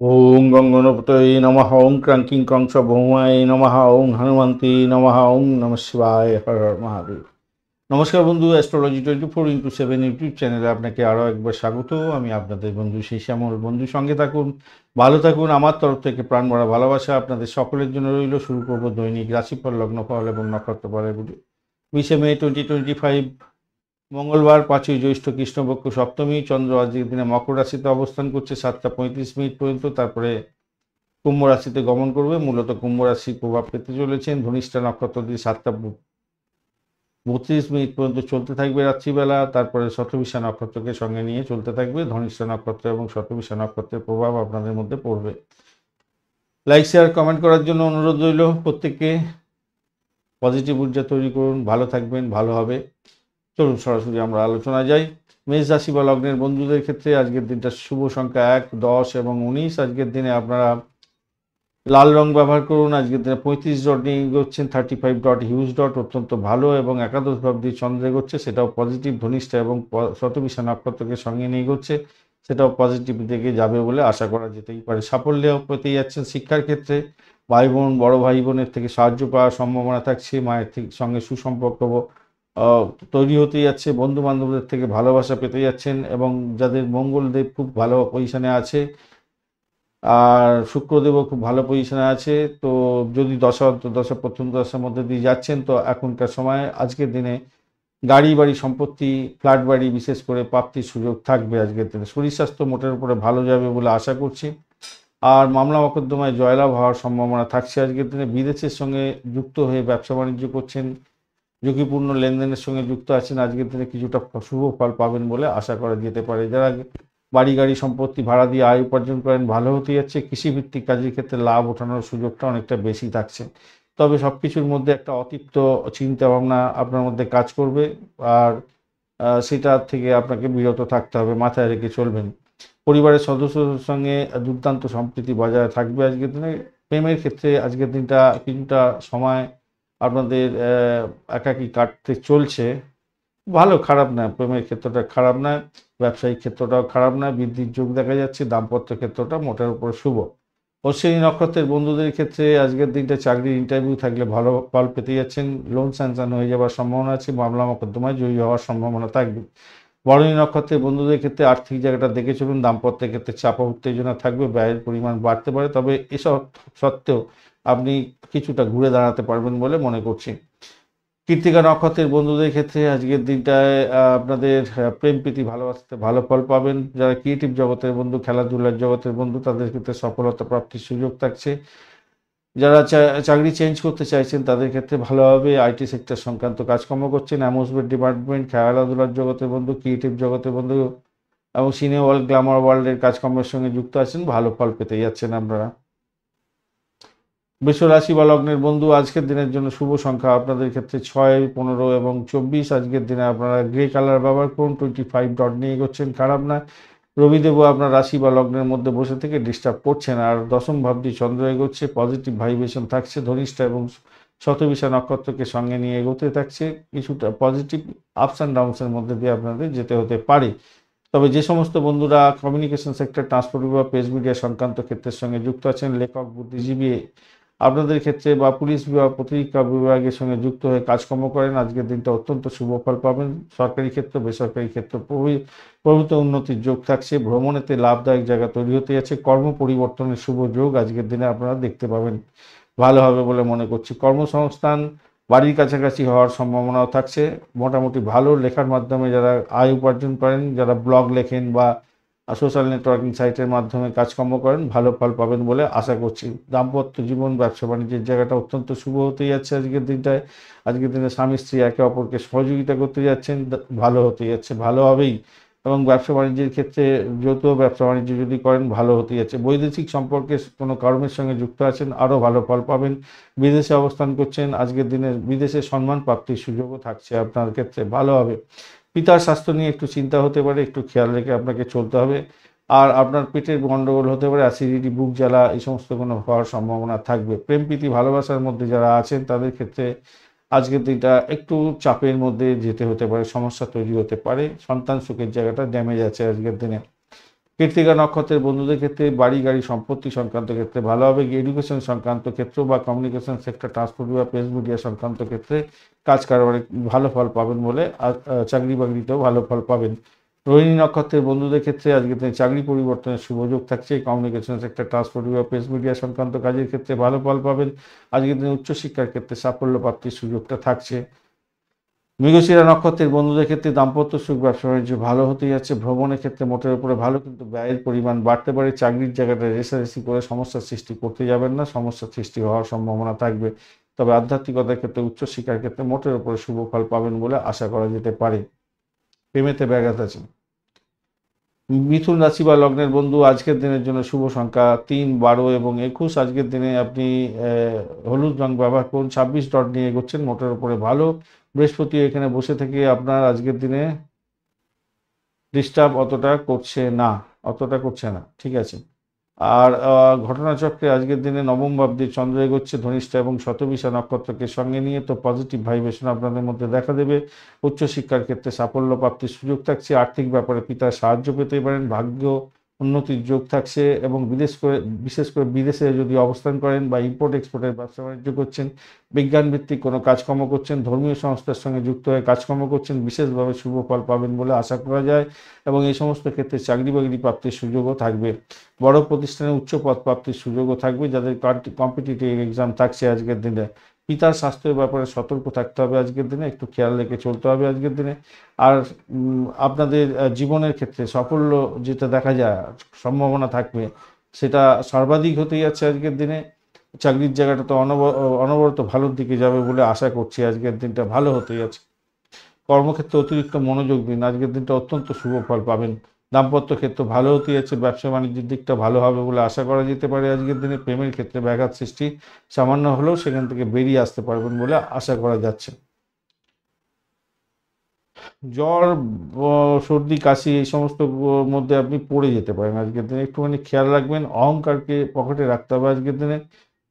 ওং গঙ্গণপতয়ে নমঃ ওং ক্রাঙ্কিং কংস ভৌমায় নমঃ ওং হনুমন্তে নমঃ ওং নমঃ শিবায় হর হর মহাদেব। নমস্কার বন্ধু, অ্যাস্ট্রোলজি 24x7 ইউটিউব চ্যানেলে আপনাকে আরও একবার স্বাগত। আমি আপনাদের বন্ধু সেই শ্যামল। বন্ধু সঙ্গে থাকুন, ভালো থাকুন। আমার তরফ থেকে প্রাণ ভরা ভালোবাসা আপনাদের সকলের জন্য রইল। শুরু করব দৈনিক রাশিফল, লগ্নফল এবং নক্ষত্রফলের ভিডিও। 20 মে 2025 মঙ্গলবার, 5ই জ্যৈষ্ঠ, কৃষ্ণপক্ষ সপ্তমী। চন্দ্র আজকের দিনে মকর রাশিতে অবস্থান করছে 7টা 35 মিনিট পর্যন্ত, তারপরে কুম্ভ রাশিতে গমন করবে। মূলত কুম্ভ রাশির প্রভাব পেতে চলেছেন। ধনিষ্ঠা নক্ষত্র দিয়ে 7টা 32 মিনিট পর্যন্ত চলতে থাকবে রাত্রিবেলা, তারপরে শতভিষা নক্ষত্রকে সঙ্গে নিয়ে চলতে থাকবে। ধনিষ্ঠা নক্ষত্র এবং শতভিষা নক্ষত্রের প্রভাব আপনাদের মধ্যে পড়বে। লাইক, শেয়ার, কমেন্ট করার জন্য অনুরোধ রইল প্রত্যেককে। পজিটিভ ঊর্জা তৈরি করুন, ভালো থাকবেন, ভালো হবে। চলুন সরাসরি আমরা আলোচনায় যাই। মেষ রাশি বা লগ্নের বন্ধুদের ক্ষেত্রে আজকের দিনটা শুভ সংখ্যা 1, 10 এবং 19। আজকের দিনে আপনারা লাল রং ব্যবহার করুন। আজকের দিনে 35 ডট নিয়ে এগোচ্ছেন, 35 ডট হিউজ ডট অত্যন্ত ভালো, এবং একাদশ ভাব দিয়ে চন্দ্র এগোচ্ছে, সেটাও পজিটিভ। ধনিষ্ঠা এবং শতভিষা নক্ষত্রকে সঙ্গে নিয়ে এগোচ্ছে, সেটাও পজিটিভ দিকে যাবে বলে আশা করা যেতেই পারে। সাফল্য পেতে যাচ্ছেন শিক্ষার ক্ষেত্রে। ভাই বোন, বড় ভাই বোনের থেকে সাহায্য পাওয়ার সম্ভাবনা থাকছে। মায়ের সঙ্গে সুসম্পর্ক তৈরি হতে যাচ্ছে। বন্ধু বান্ধবদের থেকে ভালোবাসা পেতে যাচ্ছেন, এবং যাদের মঙ্গলদেব খুব ভালো পজিশনে আছে আর শুক্রদেবও খুব ভালো পজিশনে আছে, তো যদি দশা অন্তর্দশা প্রথম দশার মধ্যে দিয়ে যাচ্ছেন, তো এখনকার সময় আজকের দিনে গাড়ি বাড়ি সম্পত্তি, ফ্ল্যাট বাড়ি বিশেষ করে প্রাপ্তির সুযোগ থাকবে। আজকের দিনে শরীর স্বাস্থ্য মোটের উপরে ভালো যাবে বলে আশা করছি। আর মামলা মকদ্দমায় জয়লাভ হওয়ার সম্ভাবনা থাকছে। আজকের দিনে বিদেশের সঙ্গে যুক্ত হয়ে ব্যবসা বাণিজ্য করছেন, ঝুঁকিপূর্ণ লেনদেনের সঙ্গে যুক্ত আছেন, আজকের দিনে কিছুটা শুভ ফল পাবেন বলে আশা করা যেতে পারে। যারা বাড়ি গাড়ি সম্পত্তি ভাড়া দিয়ে আয় উপার্জন করেন, ভালো হতে যাচ্ছে। কৃষিভিত্তিক কাজের ক্ষেত্রে লাভ ওঠানোর সুযোগটা অনেকটা বেশি থাকছে। তবে সব কিছুর মধ্যে একটা অতিরিক্ত চিন্তা ভাবনা আপনার মধ্যে কাজ করবে, আর সেটা থেকে আপনাকে বিরত থাকতে হবে, মাথায় রেখে চলবেন। পরিবারের সদস্যদের সঙ্গে দুর্দান্ত সম্প্রীতি বজায় থাকবে আজকের দিনে। প্রেমের ক্ষেত্রে আজকের দিনটা কিছুটা সময় আপনাদের একাকী কাটতে চলছে। ভালো, খারাপ না, প্রেমের ক্ষেত্রটা খারাপ না, ব্যবসায়িক ক্ষেত্রটাও খারাপ না, বৃদ্ধির যোগ দেখা যাচ্ছে। দাম্পত্য ক্ষেত্রটা মোটের উপর শুভ। অশ্বিনী নক্ষত্রের বন্ধুদের ক্ষেত্রে আজকের দিনটা চাকরির ইন্টারভিউ থাকলে ভালো ফল পেতে যাচ্ছেন। লোন স্যাংশন হয়ে যাওয়ার সম্ভাবনা আছে, মামলা মকদ্দমায় জয়ী হওয়ার সম্ভাবনা থাকবে। ভরণী নক্ষত্রের বন্ধুদের ক্ষেত্রে আর্থিক জায়গাটা দেখে চলুন। দাম্পত্যের ক্ষেত্রে চাপ উত্তেজনা থাকবে, ব্যয়ের পরিমাণ বাড়তে পারে, তবে এসব সত্ত্বেও আপনি কিছুটা ঘুরে দাঁড়াতে পারবেন বলে মনে করছি। কৃত্তিকা নক্ষত্রের বন্ধুদের ক্ষেত্রে আজকের দিনটায় আপনাদের প্রেম প্রীতি ভালোবাসাতে ভালো ফল পাবেন। যারা ক্রিয়েটিভ জগতের বন্ধু, খেলাধুলার জগতের বন্ধু, তাদের ক্ষেত্রে সফলতা প্রাপ্তির সুযোগ থাকছে। যারা চাকরি চেঞ্জ করতে চাইছেন, তাদের ক্ষেত্রে ভালো হবে। আইটি সেক্টর সংক্রান্ত কাজকর্ম করছেন, অ্যামিউজমেন্ট ডিপার্টমেন্ট, খেলাধুলার জগতের বন্ধু, ক্রিয়েটিভ জগতের বন্ধু এবং সিনে ওয়ার্ল্ড, গ্ল্যামার ওয়ার্ল্ডের কাজকর্মের সঙ্গে যুক্ত আছেন, ভালো ফল পেতে যাচ্ছেন আপনারা। বৃষ রাশি বা লগ্নের বন্ধু, আজকের দিনের জন্য শুভ সংখ্যা আপনাদের ক্ষেত্রে 6, 15 এবং 24। আজকের দিনে আপনারা গ্রে কালার ব্যবহার করুন। 25 ডট নিয়ে এগোচ্ছেন, খারাপ না। রবিদেবও আপনার রাশি বা লগ্নের মধ্যে বসে থেকে ডিস্টার্ব করছেন, আর দশম ভাবটি চন্দ্র এগোচ্ছে, পজিটিভ ভাইব্রেশন থাকছে। ধনিষ্ঠা এবং শতভিষা নক্ষত্রকে সঙ্গে নিয়ে এগোতে থাকছে। কিছুটা পজিটিভ আপস অ্যান্ড ডাউনসের মধ্যে দিয়ে আপনাদের যেতে হতে পারে। তবে যে সমস্ত বন্ধুরা কমিউনিকেশন সেক্টর, ট্রান্সপোর্ট বিভাগ, প্রেস মিডিয়া সংক্রান্ত ক্ষেত্রের সঙ্গে যুক্ত আছেন, লেখক, বুদ্ধিজীবী, আপনাদের ক্ষেত্রে বা পুলিশ বিভাগ, প্রতিরক্ষা বিভাগের সঙ্গে যুক্ত হয়ে কাজকর্ম করেন, আজকের দিনটা অত্যন্ত শুভ ফল পাবেন। সরকারি ক্ষেত্র, বেসরকারি ক্ষেত্র প্রভূত উন্নতির যোগ থাকছে। ভ্রমণেতে লাভদায়ক জায়গা তৈরি হতে যাচ্ছে। কর্ম পরিবর্তনের শুভ যোগ আজকের দিনে আপনারা দেখতে পাবেন, ভালো হবে বলে মনে করছি। কর্মসংস্থান বাড়ির কাছাকাছি হওয়ার সম্ভাবনাও থাকছে। মোটামুটি ভালো, লেখার মাধ্যমে যারা আয় উপার্জন করেন, যারা ব্লগ লেখেন বা সোশ্যাল নেটওয়ার্কিং সাইটের মাধ্যমে কাজকর্ম করেন, ভালো ফল পাবেন বলে আশা করছি। দাম্পত্য জীবন, ব্যবসা বাণিজ্যের জায়গাটা অত্যন্ত শুভ হতে যাচ্ছে আজকের দিনটায়। আজকের দিনে স্বামী স্ত্রী একে অপরকে সহযোগিতা করতে যাচ্ছেন, ভালো হতে যাচ্ছে, ভালো হবেই। এবং ব্যবসা বাণিজ্যের ক্ষেত্রে যৌথ ব্যবসা বাণিজ্য যদি করেন, ভালো হতে যাচ্ছে। বৈদেশিক সম্পর্কে কোনো কর্মের সঙ্গে যুক্ত আছেন, আরও ভালো ফল পাবেন। বিদেশে অবস্থান করছেন, আজকের দিনে বিদেশে সম্মান প্রাপ্তির সুযোগও থাকছে আপনার ক্ষেত্রে, ভালো হবে। পিতার স্বাস্থ্য নিয়ে একটু চিন্তা হতে পারে, একটু খেয়াল রেখে আপনাকে চলতে হবে। আর আপনার পেটের গন্ডগোল হতে পারে, অ্যাসিডিটি, বুক জ্বালা, এই সমস্ত কোনো হওয়ার সম্ভাবনা থাকবে। প্রেম প্রীতি ভালোবাসার মধ্যে যারা আছেন, তাদের ক্ষেত্রে আজকের দিনটা একটু চাপের মধ্যে যেতে হতে পারে, সমস্যা তৈরি হতে পারে। সন্তান সুখের জায়গাটা ড্যামেজ আছে আজকের দিনে। কৃত্তিকা নক্ষত্রের বন্ধুদের ক্ষেত্রে বাড়ি গাড়ি সম্পত্তি সংক্রান্ত ক্ষেত্রে ভালো হবে। এডুকেশন সংক্রান্ত ক্ষেত্র বা কমিউনিকেশন সেক্টর, ট্রান্সপোর্ট বা প্রেস মিডিয়া সংক্রান্ত ক্ষেত্রে কাজ কারবারে ভালো ফল পাবেন বলে, চাকরি বাকরিতেও ভালো ফল পাবেন। রোহিণী নক্ষত্রের বন্ধুদের ক্ষেত্রে আজকে চাকরি পরিবর্তনের সুযোগ থাকছে। কমিউনিকেশন সেক্টর, ট্রান্সপোর্ট বা প্রেস মিডিয়া সংক্রান্ত কাজের ক্ষেত্রে ভালো ফল পাবেন। আজকের দিনে উচ্চশিক্ষার ক্ষেত্রে সাফল্য প্রাপ্তির সুযোগটা থাকছে। মৃগশিরা নক্ষত্রের বন্ধুদের ক্ষেত্রে দাম্পত্য সুখ, ব্যবসা বাণিজ্য ভালো হতে যাচ্ছে। ভ্রমণের ক্ষেত্রে মোটের উপরে ভালো, কিন্তু ব্যয়ের পরিমাণ বাড়তে পারে। চাকরির জায়গাটা রেষারেষি করে সমস্যার সৃষ্টি করতে যাবেন না, সমস্যার সৃষ্টি হওয়ার সম্ভাবনা থাকবে। তবে আধ্যাত্মিকতার ক্ষেত্রে, উচ্চশিক্ষার ক্ষেত্রে মোটের উপরে শুভ ফল পাবেন বলে আশা করা যেতে পারে। প্রেমেতে ব্যাঘাত আছে। মিথুন রাশি বা লগ্নের বন্ধু, আজকের দিনের জন্য শুভ সংখ্যা 3, 12 এবং 21। আজকের দিনে আপনি হলুদ রং ব্যবহার করুন। 26 ডট নিয়ে এগোচ্ছেন, মোটের উপরে ভালো। বৃহস্পতি এখানে বসে থেকে আপনার আজকের দিনে ডিস্টার্ব অতটা করছে না, ঠিক আছে। আর ঘটনাচক্রে আজকের দিনে নবম ভাবদের চন্দ্র এগোচ্ছে ধনিষ্ঠা এবং শতবিশা নক্ষত্রকে সঙ্গে নিয়ে, তো পজিটিভ ভাইব্রেশন আপনাদের মধ্যে দেখা দেবে। উচ্চশিক্ষার ক্ষেত্রে সাফল্য প্রাপ্তির সুযোগ থাকছে। আর্থিক ব্যাপারে পিতার সাহায্য পেতে পারেন। ভাগ্য উন্নতির যোগ থাকছে এবং বিশেষ করে বিদেশে যদি অবস্থান করেন বা ইম্পোর্ট এক্সপোর্টের ব্যবসা বাণিজ্য করছেন, বিজ্ঞান ভিত্তিক কোনো কাজকর্ম করছেন, ধর্মীয় সংস্থার সঙ্গে যুক্ত হয়ে কাজকর্ম করছেন, বিশেষভাবে শুভ ফল পাবেন বলে আশা করা যায়। এবং এই সমস্ত ক্ষেত্রে চাকরি বাকরি প্রাপ্তির সুযোগও থাকবে। বড় প্রতিষ্ঠানে উচ্চ পদ প্রাপ্তির সুযোগও থাকবে যাদের কম্পিটিটিভ এক্সাম থাকছে আজকের দিনে। পিতার স্বাস্থ্যের ব্যাপারে সতর্ক থাকতে হবে আজকের দিনে, একটু খেয়াল রেখে চলতে হবে আজকের দিনে। আর আপনাদের জীবনের ক্ষেত্রে সাফল্য যেটা দেখা যায় সম্ভাবনা থাকবে, সেটা সর্বাধিক হতে যাচ্ছে আজকের দিনে। চাকরির জায়গাটা তো অনবরত ভালোর দিকে যাবে বলে আশা করছি। আজকের দিনটা ভালো হতে যাচ্ছে। কর্মক্ষেত্রে অতিরিক্ত মনোযোগ দিন, আজকের দিনটা অত্যন্ত শুভ ফল পাবেন। দাম্পত্য ক্ষেত্র ভালো হতে যাচ্ছে। ব্যবসা বাণিজ্যের দিকটা ভালো হবে বলে আশা করা যেতে পারে আজকের দিনে। প্রেমের ক্ষেত্রে ব্যাঘাত সৃষ্টি সামান্য হলেও সেখান থেকে বেরিয়ে আসতে পারবেন বলে আশা করা যাচ্ছে। জ্বর, সর্দি, কাশি এই সমস্ত মধ্যে আপনি পড়ে যেতে পারেন আজকের দিনে, একটুখানি খেয়াল রাখবেন। অহংকারকে পকেটে রাখতে হবে আজকের দিনে।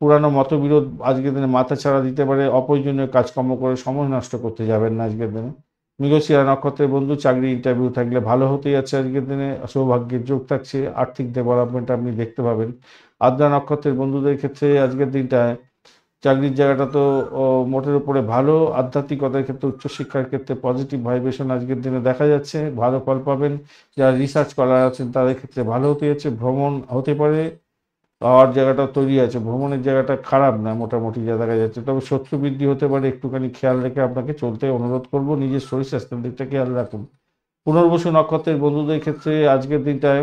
পুরানো মতবিরোধ আজকের দিনে মাথা ছাড়া দিতে পারে। অপ্রয়োজনীয় কাজকর্ম করে সময় নষ্ট করতে যাবেন না আজকের দিনে। মৃগশিরা নক্ষত্রের বন্ধু, চাকরি ইন্টারভিউ থাকলে ভালো হতে যাচ্ছে আজকের দিনে। সৌভাগ্যের যোগ থাকছে। আর্থিক ডেভেলপমেন্ট আপনি দেখতে পাবেন। আদ্রা নক্ষত্রের বন্ধুদের ক্ষেত্রে আজকের দিনটায় চাকরির জায়গাটা তো মোটের উপরে ভালো। আধ্যাত্মিকতার ক্ষেত্রে, উচ্চশিক্ষার ক্ষেত্রে পজিটিভ ভাইব্রেশন আজকের দিনে দেখা যাচ্ছে, ভালো ফল পাবেন। যারা রিসার্চ স্কলার আছেন তাদের ক্ষেত্রে ভালো হতে যাচ্ছে। ভ্রমণ হতে পারে, হওয়ার জায়গাটা তৈরি আছে। ভ্রমণের জায়গাটা খারাপ না মোটামুটি যা দেখা যাচ্ছে, তবে শত্রু বৃদ্ধি হতে পারে, একটুখানি খেয়াল রেখে আপনাকে চলতে অনুরোধ করব। নিজের শরীর স্বাস্থ্যের দিকটা খেয়াল রাখুন। পুনর্বসু নক্ষত্রের বন্ধুদের ক্ষেত্রে আজকের দিনটায়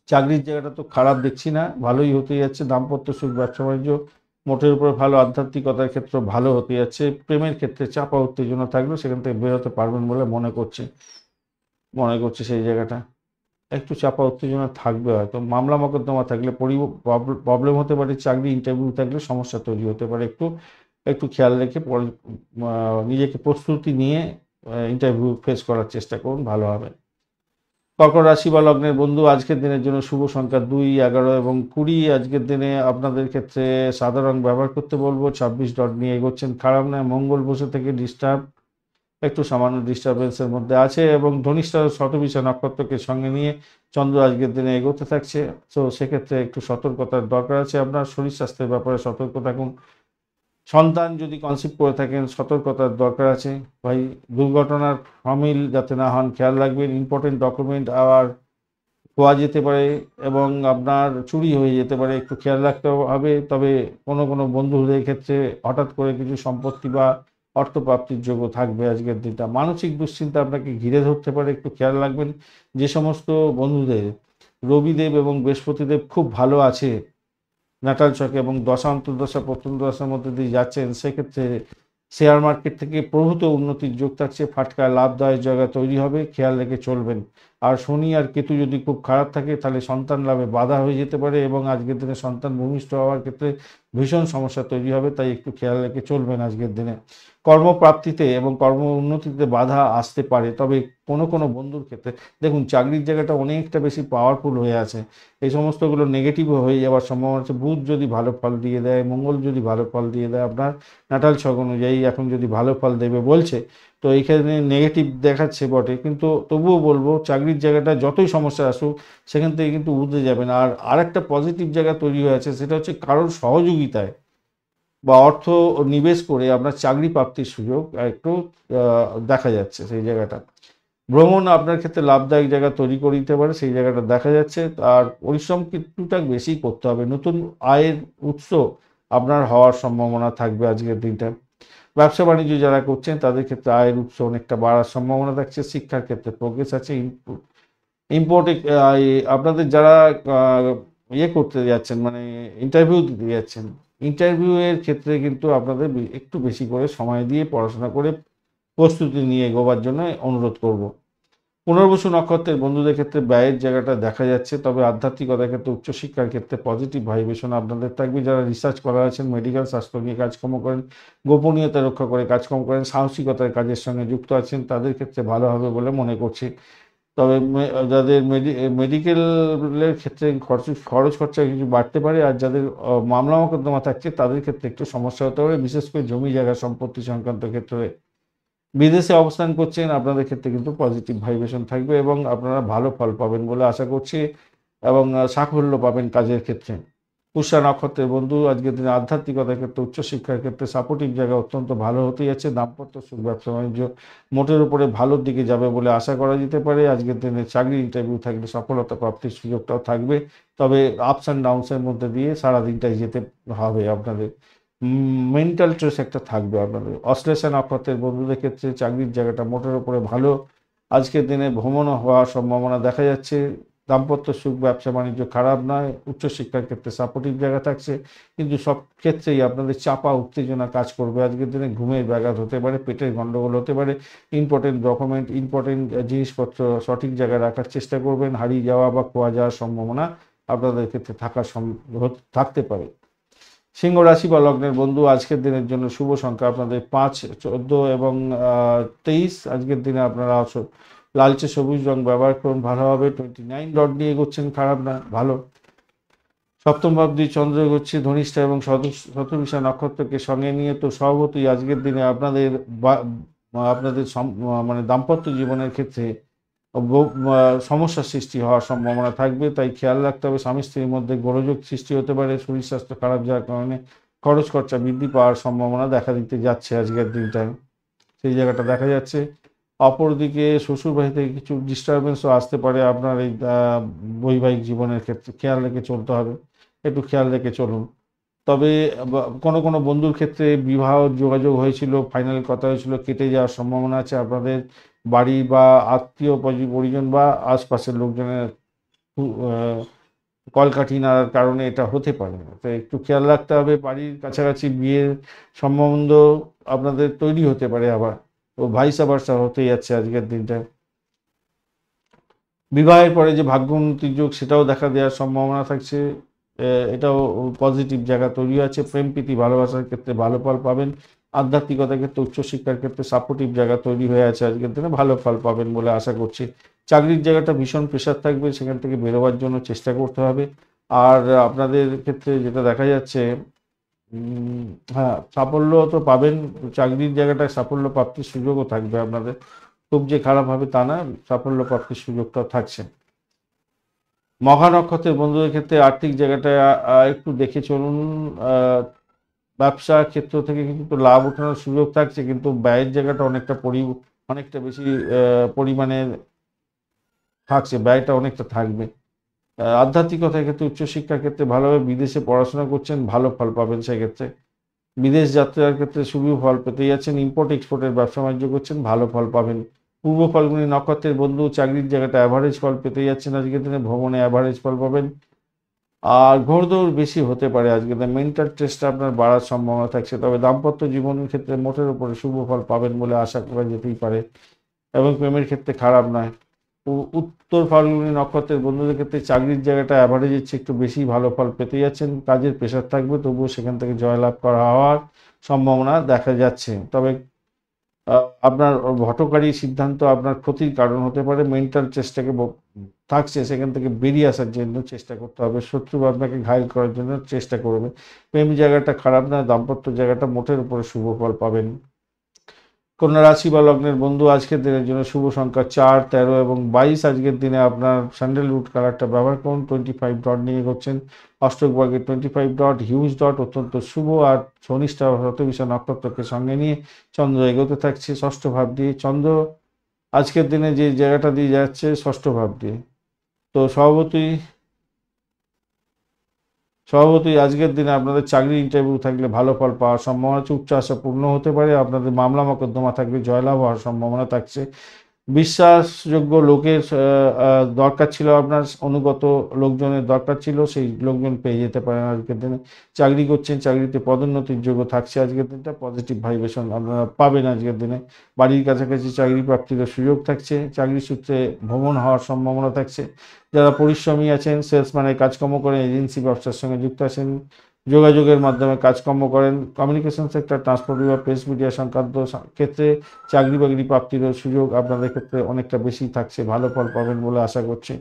চাকরির জায়গাটা তো খারাপ দেখছি না, ভালোই হতে যাচ্ছে। দাম্পত্য সুখ, ব্যবসা বাণিজ্য মোটের উপরে ভালো। আধ্যাত্মিকতার ক্ষেত্র ভালো হতে যাচ্ছে। প্রেমের ক্ষেত্রে চাপা উত্তেজনা থাকলেও সেখান থেকে বেরোতে পারবেন বলে মনে করছে সেই জায়গাটা একটু চাপা উত্তেজনা থাকবে। হয়তো মামলা মোকদ্দমা থাকলে প্রবলেম হতে পারে। চাকরি ইন্টারভিউ থাকলে সমস্যা তৈরি হতে পারে। একটু খেয়াল রেখে নিজেকে প্রস্তুতি নিয়ে ইন্টারভিউ ফেস করার চেষ্টা করুন, ভালো হবে। কর্কট রাশি বা লগ্নের বন্ধু, আজকের দিনের জন্য শুভ সংখ্যা 2, 11 এবং 20। আজকের দিনে আপনাদের ক্ষেত্রে সাদা রং ব্যবহার করতে বলবো। 26 ডট নিয়ে এগোচ্ছেন, খারাপ নয়। মঙ্গল বসে থেকে একটু সামান্য ডিস্টারবেন্সের মধ্যে আছে এবং ধনিষ্ঠা শতবিশা নক্ষত্রকে সঙ্গে নিয়ে চন্দ্র আজকের দিনে এগোতে থাকছে। তো সেক্ষেত্রে একটু সতর্কতার দরকার আছে। আপনার শরীর স্বাস্থ্যের ব্যাপারে সতর্ক থাকুন। সন্তান যদি কনসিভ করে থাকেন, সতর্কতার দরকার আছে ভাই। দুর্ঘটনার সামিল যাতে না হন খেয়াল রাখবেন। ইম্পর্টেন্ট ডকুমেন্ট আবার খোয়া যেতে পারে এবং আপনার চুরি হয়ে যেতে পারে, একটু খেয়াল রাখতে হবে। তবে কোনো বন্ধুদের ক্ষেত্রে হঠাৎ করে কিছু সম্পত্তি বা অর্থপ্রাপ্তির যোগ্য থাকবে আজকের দিনটা। মানসিক দুশ্চিন্তা আপনাকে ঘিরে ধরতে পারে, একটু খেয়াল রাখবেন। যে সমস্ত বন্ধুদের রবিদেব এবং বৃহস্পতিদেব খুব ভালো আছে নাটাল ছকে এবং দশা অন্তর্দশা প্রথম দশার মধ্যে দিয়ে যাচ্ছেন, সেক্ষেত্রে শেয়ার মার্কেট থেকে প্রভূত উন্নতির যোগ থাকছে। ফাটকা লাভদায়ক জায়গা তৈরি হবে, খেয়াল রেখে চলবেন। আর শনি আর কেতু যদি খুব খারাপ থাকে তাহলে সন্তান লাভে বাধা হয়ে যেতে পারে এবং আজকের দিনে সন্তান ভূমিষ্ঠ হওয়ার ক্ষেত্রে ভীষণ সমস্যা তৈরি হবে, তাই একটু খেয়াল রেখে চলবেন আজকের দিনে। কর্মপ্রাপ্তিতে এবং কর্ম উন্নতিতে বাধা আসতে পারে, তবে কোনো বন্ধুর ক্ষেত্রে দেখুন চাকরির জায়গাটা অনেকটা বেশি পাওয়ারফুল হয়ে আছে। এই সমস্তগুলো নেগেটিভ হয়ে যাওয়ার সম্ভাবনা আছে। বুধ যদি ভালো ফল দিয়ে দেয়, মঙ্গল যদি ভালো ফল দিয়ে দেয়, আপনার নাটাল ছক অনুযায়ী এখন যদি ভালো ফল দেবে বলছে, তো এইখানে নেগেটিভ দেখাচ্ছে বটে, কিন্তু তবুও বলবো চাকরির জায়গাটা যতই সমস্যা আসুক সেখান থেকে কিন্তু উঠে যাবেন। আর আরেকটা পজিটিভ জায়গা তৈরি হয়েছে, সেটা হচ্ছে কারোর সহযোগিতায় বা অর্থ নিবেশ করে আপনার চাকরি প্রাপ্তির সুযোগ একটু দেখা যাচ্ছে। সেই জায়গাটা ভ্রমণ আপনার ক্ষেত্রে লাভদায়ক জায়গা তৈরি করে দিতে পারে, সেই জায়গাটা দেখা যাচ্ছে। আর পরিশ্রম কিছুটা বেশি করতে হবে, নতুন আয়ের উৎস আপনার হওয়ার সম্ভাবনা থাকবে আজকের দিনটা। ব্যবসা বাণিজ্য যারা করছেন তাদের ক্ষেত্রে আয়ের উৎস অনেকটা বাড়ার সম্ভাবনা থাকছে। শিক্ষার ক্ষেত্রে প্রোগ্রেস আছে। ইম্পোর্টে আপনাদের যারা ইয়ে করতে যাচ্ছেন, মানে ইন্টারভিউ দিতে যাচ্ছেন, ইন্টারভিউয়ের ক্ষেত্রে কিন্তু আপনাদের একটু বেশি করে সময় দিয়ে পড়াশোনা করে প্রস্তুতি নিয়ে এগোবার জন্য অনুরোধ করব। পুনর্বসু নক্ষত্রের বন্ধুদের ক্ষেত্রে ব্যয়ের জায়গাটা দেখা যাচ্ছে, তবে আধ্যাত্মিকতার ক্ষেত্রে উচ্চশিক্ষার ক্ষেত্রে পজিটিভ ভাইব্রেশন আপনাদের থাকবে। যারা রিসার্চ করা আছেন, মেডিকেল স্বাস্থ্য নিয়ে কাজকর্ম করেন, গোপনীয়তা রক্ষা করে কাজকর্ম করেন, সাহসিকতার কাজের সঙ্গে যুক্ত আছেন, তাদের ক্ষেত্রে ভালো হবে বলে মনে করছি। তবে যাদের মেডিকেলের ক্ষেত্রে খরচ খরচা কিছু বাড়তে পারে, আর যাদের মামলা মোকদ্দমা থাকছে তাদের ক্ষেত্রে একটু সমস্যা হতে পারে, বিশেষ করে জমি জায়গা সম্পত্তি সংক্রান্ত ক্ষেত্রে। বিদেশে অবস্থান করছেন, আপনাদের ক্ষেত্রে কিন্তু পজিটিভ ভাইব্রেশন থাকবে এবং আপনারা ভালো ফল পাবেন বলে আশা করছি এবং সাফল্য পাবেন কাজের ক্ষেত্রে। পুষ্যা নক্ষত্রের বন্ধু আজকের দিনে আধ্যাত্মিকতার ক্ষেত্রে, উচ্চশিক্ষার ক্ষেত্রে সাপোর্টিভ জায়গা অত্যন্ত ভালো হতে যাচ্ছে। দাম্পত্য সুখ, ব্যবসা বাণিজ্য মোটের উপরে ভালোর দিকে যাবে বলে আশা করা যেতে পারে। আজকের দিনে চাকরির ইন্টারভিউ থাকলে সফলতা প্রাপ্তির সুযোগটাও থাকবে, তবে আপস অ্যান্ড ডাউনসের মধ্যে দিয়ে সারাদিনটাই যেতে হবে আপনাদের। মেন্টাল স্ট্রেস একটা থাকবে আপনাদের। অশ্লেষা নক্ষত্রের বন্ধুদের ক্ষেত্রে চাকরির জায়গাটা মোটের উপরে ভালো। আজকের দিনে ভ্রমণও হওয়ার সম্ভাবনা দেখা যাচ্ছে। দাম্পত্য সুখ, ব্যবসা বাণিজ্য খারাপ নয়। উচ্চশিক্ষার ক্ষেত্রে সাপোর্টিভ জায়গা থাকছে, কিন্তু সব ক্ষেত্রেই আপনাদের চাপা উত্তেজনা কাজ করবে। আজকের দিনে ঘুমের ব্যাঘাত হতে পারে, পেটের গণ্ডগোল হতে পারে। ইম্পর্টেন্ট ডকুমেন্ট, ইম্পর্টেন্ট জিনিসপত্র সঠিক জায়গায় রাখার চেষ্টা করবেন। হারিয়ে যাওয়া বা খোয়া যাওয়ার সম্ভাবনা আপনাদের ক্ষেত্রে থাকতে পারে। সিংহ রাশি বা লগ্নের বন্ধু আজকের দিনের জন্য শুভ সংখ্যা আপনাদের 5, 14 এবং 23। আজকের দিনে আপনারা লালচে সবুজ রং ব্যবহার করুন, ভালো হবে। 29 ডট নিয়ে এগোচ্ছেন, খারাপ না, ভালো। সপ্তম ভাব দিয়ে চন্দ্র এগোচ্ছে ধনিষ্ঠা এবং শতভিষা নক্ষত্রকে সঙ্গে নিয়ে, তো স্বভাবতই আজকের দিনে আপনাদের মানে দাম্পত্য জীবনের ক্ষেত্রে সমস্যার সৃষ্টি হওয়ার সম্ভাবনা থাকবে, তাই খেয়াল রাখতে হবে। স্বামী স্ত্রীর মধ্যে গোলযোগ সৃষ্টি হতে পারে। শরীর স্বাস্থ্য খারাপ যাওয়ার কারণে খরচ খরচা বৃদ্ধি পাওয়ার সম্ভাবনা দেখা দিতে যাচ্ছে আজকের দিনটায়, সেই জায়গাটা দেখা যাচ্ছে। অপরদিকে শ্বশুরবাড়ি থেকে কিছু ডিস্টারবেন্সও আসতে পারে আপনার এই বৈবাহিক জীবনের ক্ষেত্রে, খেয়াল রেখে চলতে হবে, একটু খেয়াল রেখে চলুন। তবে কোনো কোনো বন্ধুর ক্ষেত্রে বিবাহ যোগাযোগ হয়েছিল, ফাইনাল কথা হয়েছিল, কেটে যাওয়ার সম্ভাবনা আছে। আপনাদের বাড়ি বা আত্মীয় পরিজন বা আশপাশের লোকজনের কলকাঠি নাড়ার কারণে এটা হতে পারে, তো একটু খেয়াল রাখতে হবে। বাড়ির কাছাকাছি বিয়ের সম্বন্ধ আপনাদের তৈরি হতে পারে, আবার ও ভাইসা ভার্সা হতে যাচ্ছে আজকের দিনটা। বিবাহের পরে যে ভাগ্য উন্নতির যোগ সেটাও দেখা দেওয়ার সম্ভাবনা থাকছে, এটাও পজিটিভ জায়গা তৈরি আছে। প্রেম প্রীতি ভালোবাসার ক্ষেত্রে ভালো ফল পাবেন। আধ্যাত্মিকতার ক্ষেত্রে, উচ্চশিক্ষার ক্ষেত্রে সাপোর্টিভ জায়গা তৈরি হয়ে আছে আজকের দিনে, ভালো ফল পাবেন বলে আশা করছি। চাকরির জায়গাটা ভীষণ প্রেশার থাকবে, সেখান থেকে বেরোবার জন্য চেষ্টা করতে হবে। আর আপনাদের ক্ষেত্রে যেটা দেখা যাচ্ছে, হ্যাঁ সাফল্য তো পাবেন, চাকরির জায়গাটায় সাফল্য প্রাপ্তির সুযোগও থাকবে আপনাদের। খুব যে খারাপ হবে তা না, সাফল্য প্রাপ্তির সুযোগটাও থাকছে। মঘা নক্ষত্রের বন্ধুদের ক্ষেত্রে আর্থিক জায়গাটা একটু দেখে চলুন। ব্যবসা ক্ষেত্র থেকে কিন্তু লাভ ওঠানোর সুযোগ থাকছে, কিন্তু ব্যয়ের জায়গাটা অনেকটা বেশি পরিমাণে থাকছে, ব্যয়টা অনেকটা থাকবে। আধ্যাত্মিকতার ক্ষেত্রে, উচ্চশিক্ষার ক্ষেত্রে ভালোভাবে বিদেশে পড়াশোনা করছেন, ভালো ফল পাবেন সেক্ষেত্রে। বিদেশ যাত্রার ক্ষেত্রে শুভ ফল পেতে যাচ্ছেন। ইম্পোর্ট এক্সপোর্টের ব্যবসা বাণিজ্য করছেন, ভালো ফল পাবেন। পূর্ব ফাল্গুনী নক্ষত্রের বন্ধু চাকরির জায়গাটা অ্যাভারেজ ফল পেতে যাচ্ছেন আজকের দিনে, ভ্রমণে অ্যাভারেজ ফল পাবেন। আর ঘোড়দৌড় বেশি হতে পারে আজকে, মেন্টাল স্ট্রেসটা আপনার বাড়ার সম্ভাবনা থাকছে, তবে দাম্পত্য জীবনের ক্ষেত্রে মোটের উপরে শুভ ফল পাবেন বলে আশা করা যেতেই পারে এবং প্রেমের ক্ষেত্রে খারাপ নয়। উত্তর ফাল্গুনী নক্ষত্রের বন্ধুদের ক্ষেত্রে চাকরির জায়গাটা অ্যাভারেজের চেয়ে একটু বেশি ভালো ফল পেতে যাচ্ছেন। কাজের প্রেশার থাকবে, তবুও সেখান থেকে জয়লাভ করা হওয়ার সম্ভাবনা দেখা যাচ্ছে, তবে আপনার হঠকারী সিদ্ধান্ত আপনার ক্ষতির কারণ হতে পারে। মেন্টাল চেষ্টাকে থাকছে, সেখান থেকে বেরিয়ে আসার জন্য চেষ্টা করতে হবে। শত্রু আপনাকে ঘায়েল করার জন্য চেষ্টা করবে। প্রেম জায়গাটা খারাপ না, দাম্পত্য জায়গাটা মোটের উপরে শুভ ফল পাবেন। কন্যা রাশি বা লগ্নের বন্ধু আজকের দিনের জন্য শুভ সংখ্যা 4, 13 এবং 22। আজকের দিনে আপনার স্যান্ডেলউড কালারটা ব্যবহার করুন। 25 ডট নিয়ে করছেন, অষ্টক বর্গের 25 ডট, হিউজ ডট অত্যন্ত শুভ। আর শনিষ্ঠা শতবিশা নক্ষত্রকে সঙ্গে নিয়ে চন্দ্র এগোতে থাকছে ষষ্ঠ ভাব দিয়ে। চন্দ্র আজকের দিনে যে জায়গাটা দিয়ে যাচ্ছে ষষ্ঠ ভাব দিয়ে, তো স্বভাবতই আজকের দিনে আপনাদের চাকরি ইন্টারভিউ থাকলে ভালো ফল পাওয়ার সম্ভাবনা আছে, উচ্চ আশা পূর্ণ হতে পারে। আপনাদের মামলা মোকদ্দমা থাকলে জয়লাভ হওয়ার সম্ভাবনা থাকছে। বিশ্বাসযোগ্য লোকের দরকার ছিল, আপনার অনুগত লোকজনের দরকার ছিল, সেই লোকজন পেয়ে যেতে পারেন আজকের দিনে। চাকরি করছেন, চাকরিতে পদোন্নতির যোগ্য থাকছে আজকের দিনটা, পজিটিভ ভাইব্রেশন আপনারা পাবেন আজকের দিনে। বাড়ির কাছাকাছি চাকরি প্রাপ্তির সুযোগ থাকছে, চাকরি সূত্রে ভ্রমণ হওয়ার সম্ভাবনা থাকছে। যারা পরিশ্রমী আছেন, সেলসম্যানের কাজকর্ম করেন, এজেন্সি ব্যবসার সঙ্গে যুক্ত আছেন, যোগাযোগের মাধ্যমে কাজকর্ম করেন, কমিউনিকেশন সেক্টর, ট্রান্সপোর্ট বিভাগ, প্রেস মিডিয়া সংক্রান্ত ক্ষেত্রে চাকরি বাকরি প্রাপ্তির সুযোগ আপনাদের ক্ষেত্রে অনেকটা বেশি থাকছে, ভালো ফল পাবেন বলে আশা করছি।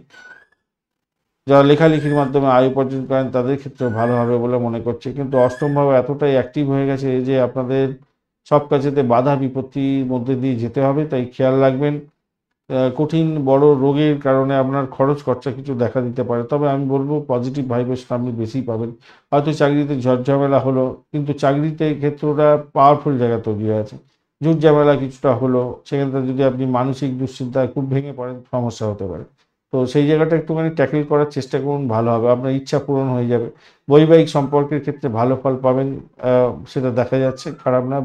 যারা লেখালেখির মাধ্যমে আয় উপার্জন করেন তাদের ক্ষেত্রে ভালো হবে বলে মনে করছি। কিন্তু অষ্টমভাবে এতটাই অ্যাক্টিভ হয়ে গেছে যে আপনাদের সব কাজেতে বাধা বিপত্তির মধ্যে দিয়ে যেতে হবে, তাই খেয়াল রাখবেন। কঠিন বড় রোগের কারণে আপনার খরচ খরচা কিছু দেখা দিতে পারে, তবে আমি বলবো পজিটিভ ভাইব্রেশন আপনি বেশি পাবেন। হয়তো চাকরিতে ঝড়ঝামেলা হলো, কিন্তু চাকরিতে ক্ষেত্রটা পাওয়ারফুল জায়গা তৈরি হয়ে আছে। ঝুট ঝামেলা কিছুটা হলো, সেখানটা যদি আপনি মানসিক দুশ্চিন্তায় খুব ভেঙে পড়েন সমস্যা হতে পারে। তো সেই জায়গাটা একটুখানি ট্যাকেল করার চেষ্টা করুন, ভালো হবে, আপনার ইচ্ছা পূরণ হয়ে যাবে। বৈবাহিক সম্পর্কের ক্ষেত্রে ভালো ফল পাবেন, সেটা দেখা যাচ্ছে, খারাপ না।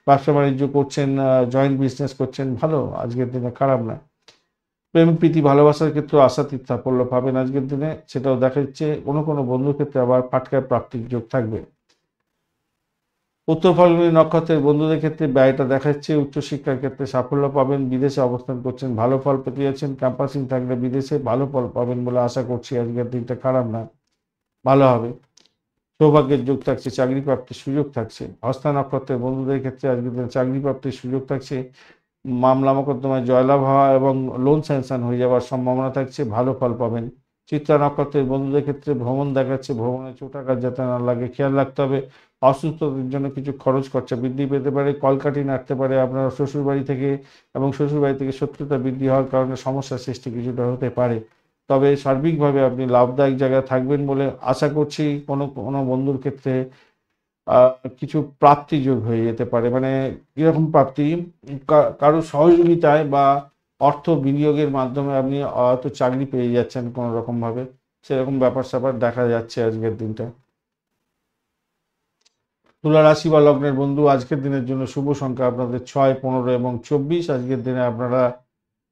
ব্যবসা বাণিজ্য করছেন, জয়েন্ট বিজনেস করছেন, ভালো আজকের দিনে, খারাপ না। প্রেম প্রীতি ভালোবাসার ক্ষেত্রে আশাতীত সাফল্য পাবেন আজকের দিনে, সেটাও দেখা যাচ্ছে। কোনো কোনো বন্ধুর ক্ষেত্রে আবার ফাটকার প্রাপ্তির যোগ থাকবে। উত্তর ফাল্গুনী নক্ষত্রের বন্ধুদের ক্ষেত্রে ব্যয়টা দেখা যাচ্ছে, উচ্চশিক্ষার ক্ষেত্রে সাফল্য পাবেন, বিদেশে অবস্থান করছেন ভালো ফল পেতে যাচ্ছেন, ক্যাম্পাসিং থাকলে বিদেশে ভালো ফল পাবেন বলে আশা করছি। আজকের দিনটা খারাপ না, ভালো হবে। সৌভাগ্যের যোগ থাকছে, চাকরি প্রাপ্তির সুযোগ থাকছে। হস্তা নক্ষত্রের বন্ধুদের ক্ষেত্রে আজকের দিনে চাকরি প্রাপ্তির সুযোগ থাকছে, মামলা মোকদ্দমায় জয়লাভ হওয়া এবং লোন স্যাংশন হয়ে যাওয়ার সম্ভাবনা থাকছে, ভালো ফল পাবেন। চিত্রা নক্ষত্রের বন্ধুদের ক্ষেত্রে ভ্রমণ দেখাচ্ছে, ভ্রমণে চোটাঘাত যাতে না লাগে খেয়াল রাখতে হবে। অসুস্থতার জন্য কিছু খরচ খরচা বৃদ্ধি পেতে পারে, কলকাঠি নাড়তে পারে আপনার শ্বশুরবাড়ি থেকে, এবং শ্বশুরবাড়ি থেকে শত্রুতা বৃদ্ধি হওয়ার কারণে সমস্যার সৃষ্টি কিছুটা হতে পারে। তবে সার্বিকভাবে আপনি লাভদায়ক জায়গায় থাকবেন বলে আশা করছি। কোনো কোনো বন্ধুর ক্ষেত্রে কিছু প্রাপ্তি যোগ হয়ে যেতে পারে, মানে এরকম প্রাপ্তি কারো সহযোগিতায় বা অর্থ বিনিয়োগের মাধ্যমে আপনি হয়তো চাকরি পেয়ে যাচ্ছেন কোনো রকম ভাবে, সেরকম ব্যাপার স্যাপার দেখা যাচ্ছে আজকের দিনটা। তুলা রাশি বা লগ্নের বন্ধু আজকের দিনের জন্য শুভ সংখ্যা আপনাদের 6, 15 এবং 24। আজকের দিনে আপনারা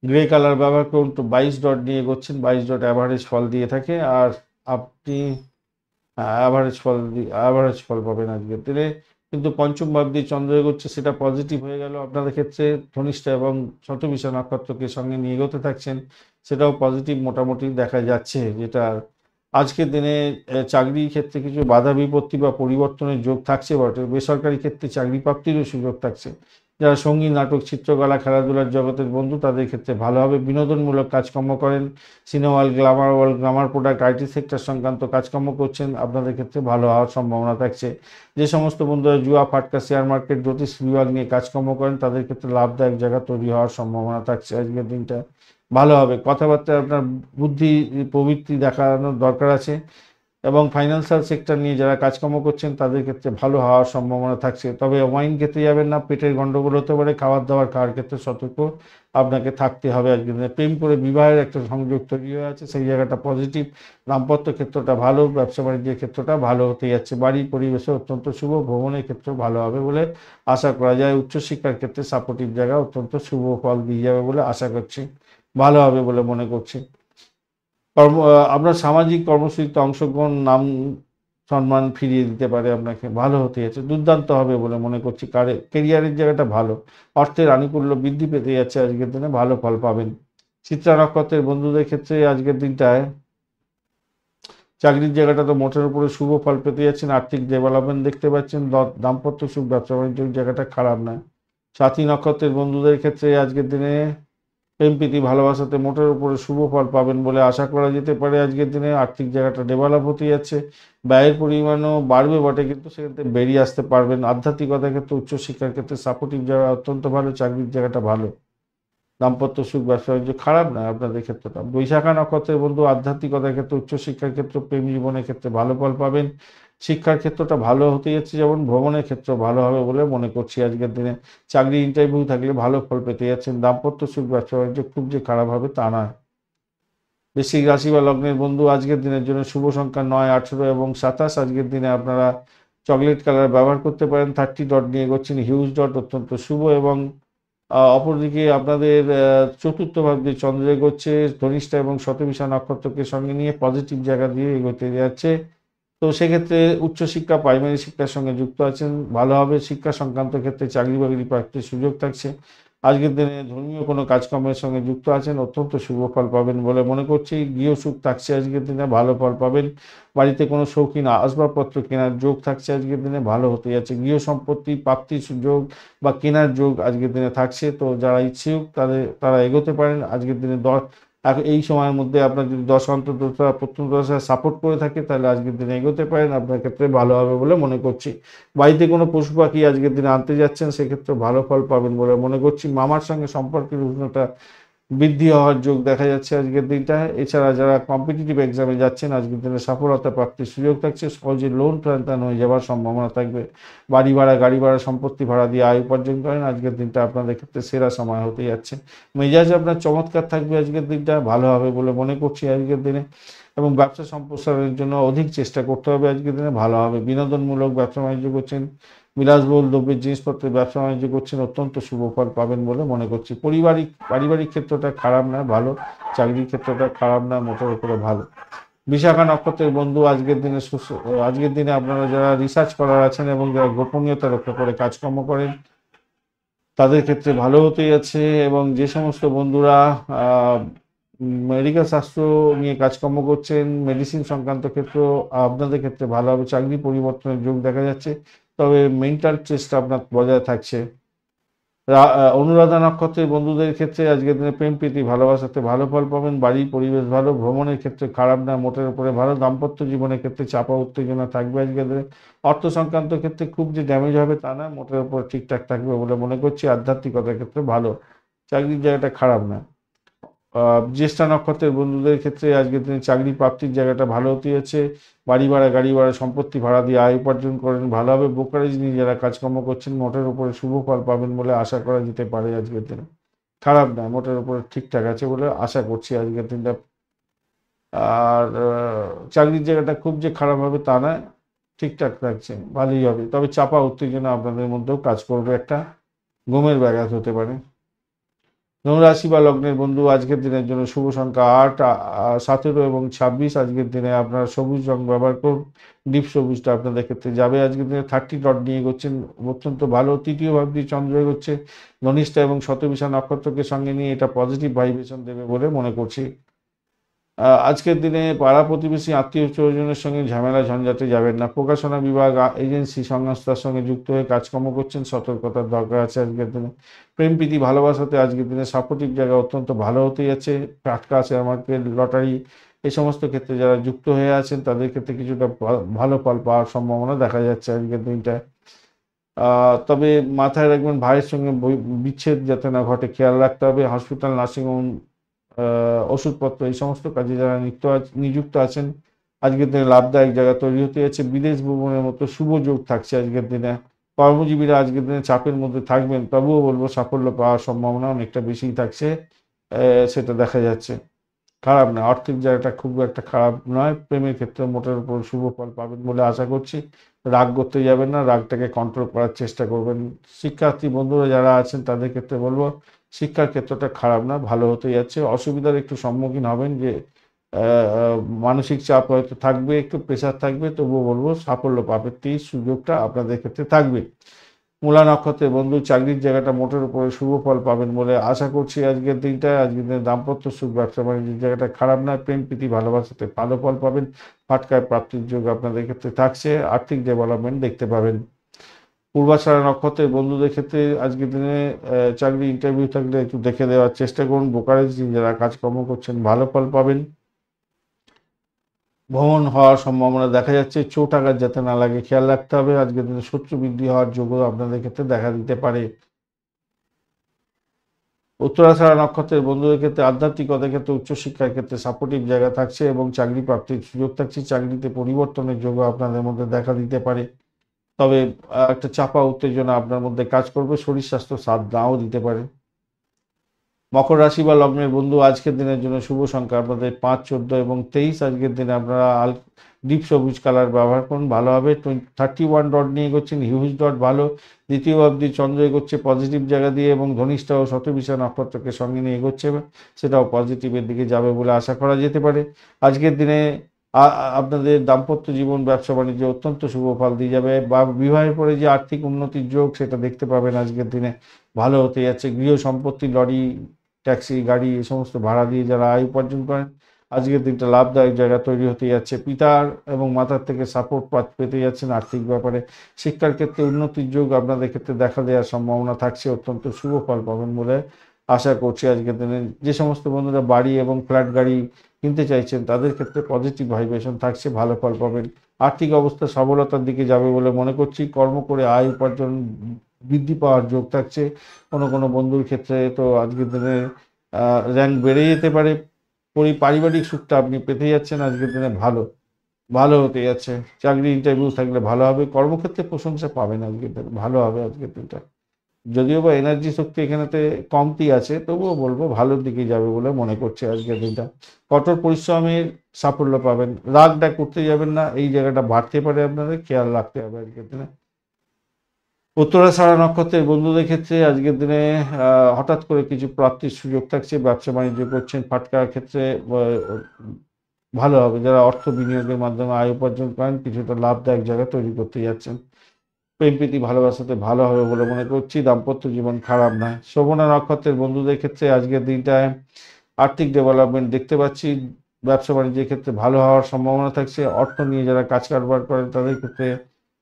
গ্রে কালার ব্যবহার করুন, তো 22 ডট নিয়ে এগোচ্ছেন, 22 ডট অ্যাভারেজ ফল দিয়ে থাকে। আর আপনি অ্যাভারেজ ফল পাবেন আজকের দিনে। কিন্তু পঞ্চম ভাব দিয়ে চন্দ্র এগোচ্ছে, সেটা পজিটিভ হয়ে গেল আপনাদের ক্ষেত্রে। ধনিষ্ঠা এবং শতবিশা নক্ষত্রকে সঙ্গে নিয়ে এগোতে থাকছেন, সেটাও পজিটিভ মোটামুটি দেখা যাচ্ছে। যেটা আজকের দিনে চাকরির ক্ষেত্রে কিছু বাধা বিপত্তি বা পরিবর্তনের যোগ থাকছে বটে, বেসরকারি ক্ষেত্রে চাকরি প্রাপ্তিরও সুযোগ থাকছে। যারা সঙ্গীত, নাটক, চিত্রকলা, খেলাধুলার জগতের বন্ধু তাদের ক্ষেত্রে ভালো হবে। বিনোদনমূলক কাজকর্ম করেন, cinema hall, Glamour world, grammar product, IT sector সংক্রান্ত কাজকর্ম করছেন, আপনাদের ক্ষেত্রে ভালো হওয়ার সম্ভাবনা থাকছে। যে সমস্ত বন্ধুরা জুয়া, ফাটকা, শেয়ার মার্কেট, জ্যোতিষ বিভাগ নিয়ে কাজকর্ম করেন তাদের ক্ষেত্রে লাভদায়ক জায়গা তৈরি হওয়ার সম্ভাবনা থাকছে। আজকের দিনটা ভালো হবে। কথাবার্তায় আপনার বুদ্ধি প্রবৃত্তি দেখানোর দরকার আছে, এবং ফাইন্যান্সিয়াল সেক্টর নিয়ে যারা কাজকর্ম করছেন তাদের ক্ষেত্রে ভালো হওয়ার সম্ভাবনা থাকছে। তবে ওয়াইন খেতে যাবেন না, পেটের গন্ডগোল হতে পারে। খাবার দাবার খাওয়ার ক্ষেত্রে সতর্ক আপনাকে থাকতে হবে আজকের দিনে। প্রেম করে বিবাহের একটা সংযোগ তৈরি হয়ে আছে, সেই জায়গাটা পজিটিভ। দাম্পত্য ক্ষেত্রটা ভালো, ব্যবসা বাণিজ্যের ক্ষেত্রটা ভালো হতে যাচ্ছে। বাড়ির পরিবেশে অত্যন্ত শুভ, ভ্রমণের ক্ষেত্রেও ভালো হবে বলে আশা করা যায়। উচ্চশিক্ষার ক্ষেত্রে সাপোর্টিভ জায়গা অত্যন্ত শুভ ফল দিয়ে যাবে বলে আশা করছি, ভালো হবে বলে মনে করছি। আপনার সামাজিক কর্মসূচিতে অংশগ্রহণ নাম সম্মান ফিরিয়ে দিতে পারে আপনাকে, ভালো হতে যাচ্ছে, দুর্দান্ত হবে বলে মনে করছি। কেরিয়ারের জায়গাটা ভালো, অর্থের আনুকূল্য বৃদ্ধি পেতে যাচ্ছে আজকের দিনে, ভালো ফল পাবেন। চিত্রা নক্ষত্রের বন্ধুদের ক্ষেত্রে আজকের দিনটায় চাকরির জায়গাটা তো মোটের উপরে শুভ ফল পেতে যাচ্ছেন, আর্থিক ডেভেলপমেন্ট দেখতে পাচ্ছেন, দাম্পত্য সুখ, ব্যবসা বাণিজ্যের জায়গাটা খারাপ না। সাথী নক্ষত্রের বন্ধুদের ক্ষেত্রে আজকের দিনে প্রেম প্রীতি ভালোবাসাতে মোটের উপরে শুভ ফল পাবেন বলে আশা করা যেতে পারে। আজকের দিনে আর্থিক জায়গাটা ডেভেলপ হতে যাচ্ছে, ব্যয়ের পরিমাণও বাড়বে বটে, কিন্তু সেখান থেকে বেরিয়ে আসতে পারবেন। আধ্যাত্মিকতার ক্ষেত্রে, উচ্চশিক্ষার ক্ষেত্রে সাপোর্টিভ জায়গা অত্যন্ত ভালো, চাকরির জায়গাটা ভালো, দাম্পত্য সুখ, ব্যবসা বাণিজ্য খারাপ না আপনাদের ক্ষেত্রটা। বৈশাখা নক্ষত্রের বন্ধু আধ্যাত্মিকতার ক্ষেত্রে, উচ্চশিক্ষার ক্ষেত্রে, প্রেম জীবনের ক্ষেত্রে ভালো ফল পাবেন। শিক্ষার ক্ষেত্রটা ভালো হতে যাচ্ছে, যেমন ভ্রমণের ক্ষেত্র ভালো হবে বলে মনে করছি আজকের দিনে। চাকরি ইন্টারভিউ থাকলে ভালো ফল পেতে যাচ্ছেন। দাম্পত্য সুখ, ব্যবসা বাণিজ্য খুব যে খারাপ হবে তা নয়। বৃশ্চিক রাশি বা লগ্নের বন্ধু আজকের দিনের জন্য শুভ সংখ্যা 9, 18 এবং 27। আজকের দিনে আপনারা চকলেট কালার ব্যবহার করতে পারেন। 30 ডট নিয়ে এগোচ্ছেন, হিউজ ডট অত্যন্ত শুভ। এবং অপরদিকে আপনাদের চতুর্থ ভাব দিয়ে চন্দ্র এগোচ্ছে, ধনিষ্ঠা এবং শতভিষা নক্ষত্রকে সঙ্গে নিয়ে পজিটিভ জায়গা দিয়ে এগোতে যাচ্ছে। তো সেক্ষেত্রে উচ্চশিক্ষা, প্রাইমারি শিক্ষার সঙ্গে যুক্ত আছেন, ভালো হবে। শিক্ষা সংক্রান্ত ক্ষেত্রে চাকরি বাকরি প্রাপ্তির সুযোগ থাকছে। আজকের দিনে ধর্মীয় কোনো কাজকর্মের সঙ্গে যুক্ত আছেন, অত্যন্ত শুভ ফল পাবেন বলে মনে করছি। গৃহসুখ থাকছে আজকের দিনে, ভালো ফল পাবেন। বাড়িতে কোনো শৌখিন আসবাবপত্র কেনার যোগ থাকছে আজকের দিনে, ভালো হতে যাচ্ছে। গৃহ সম্পত্তি প্রাপ্তির সুযোগ বা কেনার যোগ আজকের দিনে থাকছে। তো যারা ইচ্ছুক তারা এগোতে পারেন আজকের দিনে। এই সময়ের মধ্যে আপনার যদি দশ অন্তর্দশা প্রত্যন্ত দশা সাপোর্ট করে থাকে, তাহলে আজকের দিনে এগোতে পারেন, আপনার ক্ষেত্রে ভালো হবে বলে মনে করছি। বাড়িতে কোনো পশু পাখি আজকের দিনে আনতে যাচ্ছেন, সেক্ষেত্রে ভালো ফল পাবেন বলে মনে করছি। মামার সঙ্গে সম্পর্কের উষ্ণতা বৃদ্ধি হওয়ার যোগ দেখা যাচ্ছে আজকের দিনটা। এছাড়া যারা কম্পিটিটিভ এক্সামে যাচ্ছেন, আজকের দিনে সফলতা প্রাপ্তির সুযোগ থাকছে। সহজে লোন ট্রান্সফার হয়ে যাওয়ার সম্ভাবনা থাকবে। বাড়ি ভাড়া, গাড়ি ভাড়া, সম্পত্তি ভাড়া দিয়ে আয় উপার্জন করেন, আজকের দিনটা আপনাদের ক্ষেত্রে সেরা সময় হতে যাচ্ছে। মেজাজ আপনার চমৎকার থাকবে আজকের দিনটা, ভালো হবে বলে মনে করছি আজকের দিনে। এবং ব্যবসা সম্প্রসারণের জন্য অধিক চেষ্টা করতে হবে আজকের দিনে, ভালো হবে। বিনোদনমূলক ব্যবসা বাণিজ্য করছেন, বিলাসবহুল দ্রব্যের জিনিসপত্রের ব্যবসা বাণিজ্য করছেন, অত্যন্ত শুভ ফল পাবেন বলে মনে করছি। পারিবারিক ক্ষেত্রটা খারাপ না, ভালো। চাকরির ক্ষেত্রটা খারাপ না, মোটের উপরে ভালো। বিশাখা নক্ষত্রের বন্ধু আজকের দিনে আপনারা যারা রিসার্চ করার আছেন এবং যারা গোপনীয়তা রক্ষা করে কাজকর্ম করেন, তাদের ক্ষেত্রে ভালো হতে যাচ্ছে। এবং যে সমস্ত বন্ধুরা মেডিকেল শাস্ত্র নিয়ে কাজকর্ম করছেন, মেডিসিন সংক্রান্ত ক্ষেত্র, আপনাদের ক্ষেত্রে ভালো হবে। চাকরি পরিবর্তনের যোগ দেখা যাচ্ছে, তবে মেন্টাল স্ট্রেসটা আপনার বজায় থাকছে। অনুরাধা নক্ষত্রের বন্ধুদের ক্ষেত্রে আজকের দিনে প্রেম প্রীতি ভালোবাসাতে ভালো ফল পাবেন। বাড়ির পরিবেশ ভালো, ভ্রমণের ক্ষেত্রে খারাপ না, মোটের উপরে ভালো। দাম্পত্য জীবনের ক্ষেত্রে চাপা উত্তেজনা থাকবে আজকের দিনে। অর্থ সংক্রান্ত ক্ষেত্রে খুব যে ড্যামেজ হবে তা না, মোটের উপর ঠিকঠাক থাকবে বলে মনে করছি। আধ্যাত্মিকতার ক্ষেত্রে ভালো, চাকরির জায়গাটা খারাপ না। জ্যেষ্ঠা নক্ষত্রের বন্ধুদের ক্ষেত্রে আজকের দিনে চাকরি প্রাপ্তির জায়গাটা ভালো হতে যাচ্ছে। বাড়ি ভাড়া, গাড়ি ভাড়া, সম্পত্তি ভাড়া দিয়ে আয় উপার্জন করেন, ভালো হবে। ব্রোকারেজ নিয়ে যারা কাজকর্ম করছেন, মোটের উপরে শুভ ফল পাবেন বলে আশা করা যেতে পারে আজকের দিনে। খারাপ না, মোটের উপরে ঠিকঠাক আছে বলে আশা করছি আজকের দিনটা। আর চাকরির জায়গাটা খুব যে খারাপ হবে তা নয়, ঠিকঠাক থাকছে, ভালোই হবে। তবে চাপা উত্তেজনা আপনাদের মধ্যেও কাজ করবে, একটা ঘুমের ব্যাঘাত হতে পারে। ধনুরাশি বা লগ্নের বন্ধু আজকের দিনের জন্য শুভ সংখ্যা 8, 17 এবং 26। আজকের দিনে আপনারা সবুজ রং ব্যবহার করুন, ডিপ সবুজটা আপনাদের ক্ষেত্রে যাবে। আজকের দিনে 30 ডট নিয়ে এগোচ্ছেন, অত্যন্ত ভালো। তৃতীয় ভাব দিয়ে চন্দ্র এগোচ্ছে, ধনিষ্ঠা এবং শতভিষা নক্ষত্রকে সঙ্গে নিয়ে এটা পজিটিভ ভাইব্রেশন দেবে বলে মনে করছি। আজকের দিনে পাড়া প্রতিবেশী, আত্মীয় স্বজনের সঙ্গে ঝামেলা ঝঞ্ঝাটে যাবেন না। প্রকাশনা বিভাগ, এজেন্সি সংস্থার সঙ্গে যুক্ত হয়ে কাজকর্ম করছেন, সতর্কতার দরকার আছে আজকের দিনে। প্রেম প্রীতি ভালোবাসাতে আজকের দিনে সাপোর্টিভ জায়গা অত্যন্ত ভালো হতে যাচ্ছে। টাটকা শেয়ার মার্কেট, লটারি, এই সমস্ত ক্ষেত্রে যারা যুক্ত হয়ে আছেন, তাদের ক্ষেত্রে কিছুটা ভালো ফল পাওয়ার সম্ভাবনা দেখা যাচ্ছে আজকের দিনটায়। তবে মাথায় রাখবেন, ভাইয়ের সঙ্গে বিচ্ছেদ যাতে না ঘটে, খেয়াল রাখতে হবে। হসপিটাল, নার্সিংহোম, ওষুধপত্র, এই সমস্ত কাজে যারা নিযুক্ত আছেন, আজকের দিনে লাভদায়ক জায়গা তৈরি হতে যাচ্ছে। বিদেশ ভ্রমণের মতো শুভ যোগ থাকছে আজকের দিনে। কর্মজীবীরা আজকের দিনে চাপের মধ্যে থাকবেন, তবুও বলবো সাফল্য পাওয়ার সম্ভাবনা অনেকটা বেশিই থাকছে, সেটা দেখা যাচ্ছে। খারাপ না, আর্থিক জায়গাটা খুব একটা খারাপ নয়। প্রেমের ক্ষেত্রে মোটের উপর শুভ ফল পাবেন বলে আশা করছি। রাগ করতে যাবেন না, রাগটাকে কন্ট্রোল করার চেষ্টা করবেন। শিক্ষার্থী বন্ধুরা যারা আছেন, তাদের ক্ষেত্রে বলবো শিক্ষার ক্ষেত্রটা খারাপ না, ভালো হতে যাচ্ছে। অসুবিধার একটু সম্মুখীন হবেন, যে মানসিক চাপ হয়তো থাকবে, একটু প্রেশার থাকবে, তবুও বলবো সাফল্য প্রাপ্তির সুযোগটা আপনাদের ক্ষেত্রে থাকবে। মূলা নক্ষত্রের বন্ধু চাকরির জায়গাটা মোটের উপরে শুভ ফল পাবেন বলে আশা করছি আজকের দিনটায়। আজকের দিনে দাম্পত্য সুখ, ব্যবসা বাণিজ্যের জায়গাটা খারাপ নয়। প্রেম প্রীতি ভালোবাসাতে ভালো ফল পাবেন। ফাটকায় প্রাপ্তির যোগ আপনাদের ক্ষেত্রে থাকছে, আর্থিক ডেভেলপমেন্ট দেখতে পাবেন। পূর্বাষাঢ়া নক্ষত্রের বন্ধুদের ক্ষেত্রে আজকের দিনে চাকরি ইন্টারভিউ থাকলে একটু দেখে দেওয়ার চেষ্টা করুন। ব্রোকারেজ যারা কাজকর্ম করছেন ভালো ফল পাবেন। ভ্রমণ হওয়ার সম্ভাবনা দেখা যাচ্ছে, চোট আঘাত যাতে না লাগে খেয়াল রাখতে হবে। আজকের দিনে শত্রু বৃদ্ধি হওয়ার যোগ্য আপনাদের ক্ষেত্রে দেখা দিতে পারে। উত্তরাষাঢ়া নক্ষত্রের বন্ধুদের ক্ষেত্রে আধ্যাত্মিকতার ক্ষেত্রে উচ্চশিক্ষার ক্ষেত্রে সাপোর্টিভ জায়গা থাকছে এবং চাকরি প্রাপ্তির সুযোগ থাকছে। চাকরিতে পরিবর্তনের যোগ্য আপনাদের মধ্যে দেখা দিতে পারে। তবে একটা চাপা উত্তেজনা আপনার মধ্যে কাজ করবে, শরীর স্বাস্থ্য সাথ নাও দিতে পারে। মকর রাশি বা লগ্নের বন্ধু আজকের দিনের জন্য শুভ সংখ্যা আপনাদের 5, 14 এবং 23। আজকের দিনে আপনারা ডিপ সবুজ কালার ব্যবহার করুন, ভালো হবে। 31 ডট নিয়ে এগোচ্ছেন, হিউজ ডট ভালো। দ্বিতীয় অবধি চন্দ্র এগোচ্ছে পজিটিভ জায়গা দিয়ে এবং ধনিষ্ঠা ও শতবিশা নক্ষত্রকে সঙ্গে নিয়ে এগোচ্ছে, সেটাও পজিটিভের দিকে যাবে বলে আশা করা যেতে পারে। আজকের দিনে আপনাদের দাম্পত্য জীবন ব্যবসা বাণিজ্যে অত্যন্ত শুভ ফল দিয়ে যাবে, বা বিবাহের পরে যে আর্থিক উন্নতির যোগ সেটা দেখতে পাবেন আজকের দিনে ভালো হতে যাচ্ছে। গৃহ সম্পত্তি, লরি, ট্যাক্সি, গাড়ি এই সমস্ত ভাড়া দিয়ে যারা আয় উপার্জন করেন আজকের দিনটা লাভদায়ক জায়গা তৈরি হতে যাচ্ছে। পিতার এবং মাতার থেকে সাপোর্ট পেতে যাচ্ছেন আর্থিক ব্যাপারে। শিক্ষার ক্ষেত্রে উন্নতির যোগ আপনাদের ক্ষেত্রে দেখা দেওয়ার সম্ভাবনা থাকছে, অত্যন্ত শুভ ফল পাবেন বলে আশা করছি আজকের দিনে। যে সমস্ত বন্ধুরা বাড়ি এবং ফ্ল্যাট গাড়ি কিনতে চাইছেন তাদের ক্ষেত্রে পজিটিভ ভাইব্রেশন থাকছে, ভালো ফল পাবেন। আর্থিক অবস্থা সবলতার দিকে যাবে বলে মনে করছি। কর্ম করে আয় উপার্জন বৃদ্ধি পাওয়ার যোগ থাকছে। কোনো কোনো বন্ধুর ক্ষেত্রে তো আজকের দিনে র্যাঙ্ক বেড়ে যেতে পারে। পারিবারিক সুখটা আপনি পেতে যাচ্ছেন আজকের দিনে, ভালো ভালো হতে যাচ্ছে। চাকরি ইন্টারভিউ থাকলে ভালো হবে, কর্মক্ষেত্রে প্রশংসা পাবেন আজকের দিনে, ভালো হবে আজকের দিনটা। যদিও বা এনার্জি শক্তি এখানেতে কমতি আছে, তবুও বলবো ভালোর দিকে যাবে বলে মনে করছে আজকের দিনটা। কঠোর পরিশ্রমের সাফল্য পাবেন, রাগটা করতে যাবেন না, এই জায়গাটা বাড়তে পারে, আপনাদের খেয়াল রাখতে হবে আজকের দিনে। উত্তরাষাঢ়া নক্ষত্রের বন্ধুদের ক্ষেত্রে আজকের দিনে হঠাৎ করে কিছু প্রাপ্তির সুযোগ থাকছে। ব্যবসা বাণিজ্য করছেন, ফাটকার ক্ষেত্রে ভালো হবে। যারা অর্থ বিনিয়োগের মাধ্যমে আয় উপার্জন করেন কিছুটা লাভদায়ক জায়গা তৈরি করতে যাচ্ছেন। প্রেম প্রীতি ভালোবাসাতে ভালো হবে বলে মনে করছি। দাম্পত্য জীবন খারাপ নয়। শোভনা নক্ষত্রের বন্ধুদের ক্ষেত্রে আজকের দিনটায় আর্থিক ডেভেলপমেন্ট দেখতে পাচ্ছি। ব্যবসা বাণিজ্যের ক্ষেত্রে ভালো হওয়ার সম্ভাবনা থাকছে। অর্থ নিয়ে যারা কাজ কারবার করেন তাদের ক্ষেত্রে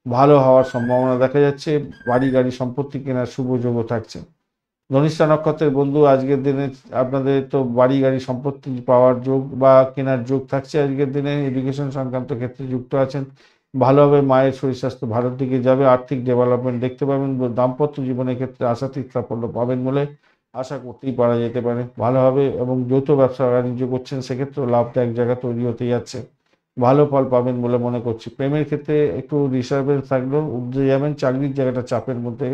ভালো হওয়ার সম্ভাবনা দেখা যাচ্ছে। বাড়ি গাড়ি সম্পত্তি কেনার শুভ যোগও থাকছে। ধনিষ্ঠা নক্ষত্রের বন্ধু আজকের দিনে আপনাদের তো বাড়ি গাড়ি সম্পত্তি পাওয়ার যোগ বা কেনার যোগ থাকছে। আজকের দিনে এডুকেশন সংক্রান্ত ক্ষেত্রে যুক্ত আছেন, ভালোভাবে মায়ের শরীর স্বাস্থ্য ভালোর দিকে যাবে। আর্থিক ডেভেলপমেন্ট দেখতে পাবেন। দাম্পত্য জীবনের ক্ষেত্রে আশাতীত সাফল্য পাবেন বলে আশা করতেই পারা যেতে পারে, ভালো হবে। এবং যৌথ ব্যবসা বাণিজ্য করছেন সেক্ষেত্রেও লাভদায়ক জায়গা তৈরি হতে যাচ্ছে, ভালো ফল পাবেন বলে মনে করছি। প্রেমের ক্ষেত্রে একটু ডিস্টারবেন্স থাকলেও উঠে যাবেন। চাকরির জায়গাটা চাপের মধ্যে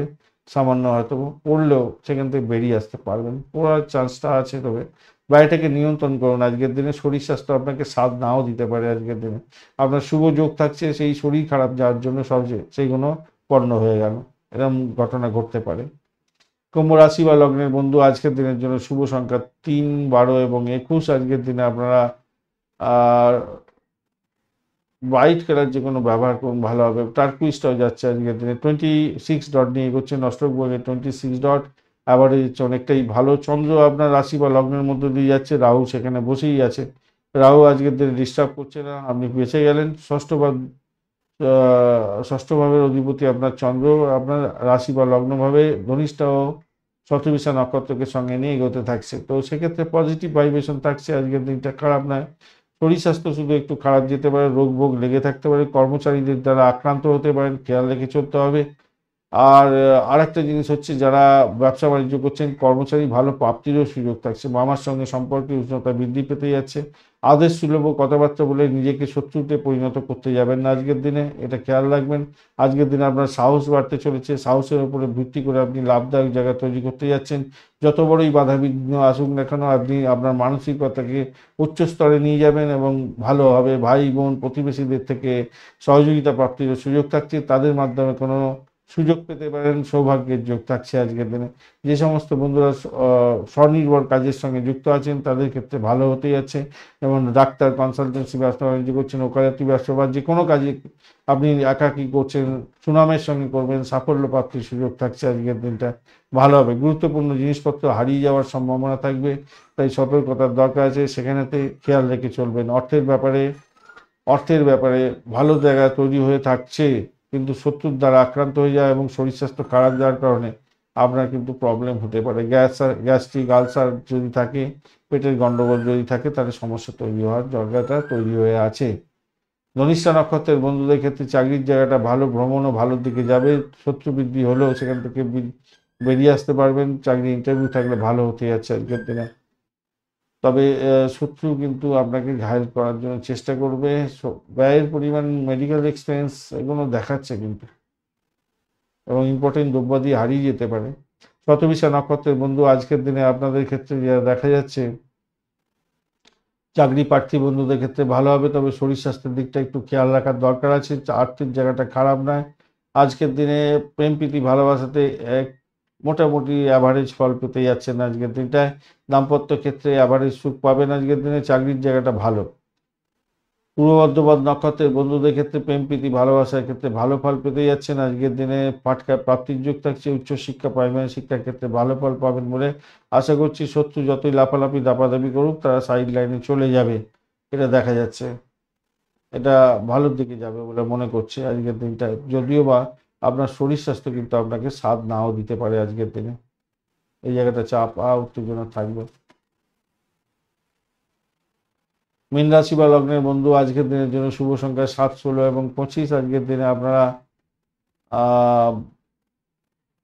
সামান্য হয়তো পড়লেও সেখান থেকে বেরিয়ে আসতে পারবেন, পড়ার চান্সটা আছে। তবে বাড়িটাকে নিয়ন্ত্রণ করুন আজকের দিনে। শরীর স্বাস্থ্য আপনাকে সাথ নাও দিতে পারে আজকের দিনে। আপনার শুভ যোগ থাকছে, সেই শরীর খারাপ যার জন্য সবচেয়ে সেইগুলো পণ্য হয়ে গেল, এরকম ঘটনা ঘটতে পারে। কুম্ভ রাশি বা লগ্নের বন্ধু আজকের দিনের জন্য শুভ সংখ্যা 3, 12 এবং 21। আজকের দিনে আপনারা আর হোয়াইট কালার যে কোনো ব্যবহার করুন, ভালো হবে। টার্কুইজটাও যাচ্ছে আজকের দিনে। 26 ডট নিয়ে এগোচ্ছেন অষ্টক ভাগে, 26 ডট অ্যাভারেজ হচ্ছে অনেকটাই ভালো। চন্দ্র আপনার রাশি বা লগ্নের মধ্যে দিয়ে যাচ্ছে, রাহু সেখানে বসেই আছে। রাহু আজকের দিনে ডিস্টার্ব করছে না, আপনি বেঁচে গেলেন। ষষ্ঠ ভাবের অধিপতি আপনার চন্দ্র আপনার রাশি বা লগ্নভাবে ধনিষ্ঠা ও শতবিশা নক্ষত্রকে সঙ্গে নিয়ে এগোতে থাকছে, তো সেক্ষেত্রে পজিটিভ ভাইব্রেশন থাকছে। আজকের দিনটা খারাপ নয়। শরীর স্বাস্থ্য শুধু একটু খারাপ যেতে পারে, রোগ ভোগ লেগে থাকতে পারে, কর্মচারীদের দ্বারা আক্রান্ত হতে পারেন, খেয়াল রেখে চলতে হবে। আর আরেকটা জিনিস হচ্ছে, যারা ব্যবসা বাণিজ্য করছেন কর্মচারী ভালো প্রাপ্তিরও সুযোগ থাকছে। মামার সঙ্গে সম্পর্কে উষ্ণতা বৃদ্ধি পেতে যাচ্ছে। আদেশ সুলভ কথাবার্তা বলে নিজেকে শত্রুতে পরিণত করতে যাবেন না আজকের দিনে, এটা খেয়াল রাখবেন। আজকের দিনে আপনার সাহস বাড়তে চলেছে, সাহসের উপরে ভিত্তি করে আপনি লাভদায়ক জায়গা তৈরি করতে যাচ্ছেন। যত বড়ই বাধা বিঘ্ন আসুক না কেন আপনি আপনার মানসিকতাকে উচ্চ স্তরে নিয়ে যাবেন এবং ভালো হবে। ভাই বোন প্রতিবেশীদের থেকে সহযোগিতা প্রাপ্তির সুযোগ থাকছে, তাদের মাধ্যমে কোনো সুযোগ পেতে পারেন, সৌভাগ্যের যোগ থাকছে আজকের দিনে। যে সমস্ত বন্ধুরা স্বনির্ভর কাজের সঙ্গে যুক্ত আছেন তাদের ক্ষেত্রে ভালো হতে যাচ্ছে, যেমন ডাক্তার, কনসালটেন্সি ব্যবসা বাণিজ্য করছেন, ওকালতি ব্যবসা বা যে কোনো কাজে আপনি একাকী করছেন, সুনামের সঙ্গে করবেন, সাফল্য প্রাপ্তির সুযোগ থাকছে আজকের দিনটা, ভালো হবে। গুরুত্বপূর্ণ জিনিসপত্র হারিয়ে যাওয়ার সম্ভাবনা থাকবে, তাই সতর্কতার দরকার আছে, সেখানেতে খেয়াল রেখে চলবেন। অর্থের ব্যাপারে ভালো জায়গা তৈরি হয়ে থাকছে। কিন্তু শত্রুর দ্বারা আক্রান্ত হয়ে যায় এবং শরীর স্বাস্থ্য খারাপ যাওয়ার কারণে আপনার কিন্তু প্রবলেম হতে পারে। গ্যাস্ট্রিক আলসার যদি থাকে, পেটের গন্ডগোল যদি থাকে, তাহলে সমস্যা তৈরি হওয়ার জায়গাটা তৈরি হয়ে আছে। ধনিষ্ঠা নক্ষত্রের বন্ধুদের ক্ষেত্রে চাকরির জায়গাটা ভালো, ভ্রমণও ভালোর দিকে যাবে। শত্রু বৃদ্ধি হলেও সেখান থেকে বেরিয়ে আসতে পারবেন। চাকরি ইন্টারভিউ থাকলে ভালো হতে যাচ্ছে আজকের দিনে। তবে শত্রু কিন্তু আপনাকে ঘায়েল করার জন্য চেষ্টা করবে। ব্যয়ের পরিমাণ, মেডিকেল এক্সপেন্স এগুলো দেখাচ্ছে কিন্তু, এবং ইম্পর্টেন্ট দ্রব্যাদি হারিয়ে যেতে পারে। শতবিশা নক্ষত্রের বন্ধু আজকের দিনে আপনাদের ক্ষেত্রে যা দেখা যাচ্ছে, চাকরি প্রার্থী বন্ধুদের ক্ষেত্রে ভালো হবে, তবে শরীর স্বাস্থ্যের দিকটা একটু খেয়াল রাখার দরকার আছে। আর্থিক জায়গাটা খারাপ নয় আজকের দিনে। প্রেম প্রীতি ভালোবাসাতে এক মোটামুটি অ্যাভারেজ ফল পেতে যাচ্ছেন আজকের দিনটায়। দাম্পত্য ক্ষেত্রে অ্যাভারেজ সুখ পাবেন আজকের দিনে। চাকরির জায়গাটা ভালো। পূর্ব বর্ধমান নক্ষত্রের বন্ধুদের ক্ষেত্রে প্রেম প্রীতি ভালোবাসার ক্ষেত্রে ভালো ফল পেতে যাচ্ছেন আজকের দিনে। পাটকায় প্রাপ্তির যোগ থাকছে। উচ্চশিক্ষা, প্রাইমারি শিক্ষার ক্ষেত্রে ভালো ফল পাবেন বলে আশা করছি। শত্রু যতই লাফালাফি দাপাদাপি করুক, তারা সাইড লাইনে চলে যাবে, এটা দেখা যাচ্ছে। এটা ভালোর দিকে যাবে বলে মনে করছি আজকের দিনটা। যদিও বা আপনার শরীর স্বাস্থ্য কিন্তু আপনাকে সাথ নাও দিতে পারে আজকের দিনে। এই জায়গাটা চাপ উত্তেজনা থাকবে। মীন রাশি বা লগ্নের বন্ধু আজকের দিনের জন্য শুভ সংখ্যা 7, 16 এবং 25। আজকের দিনে আপনারা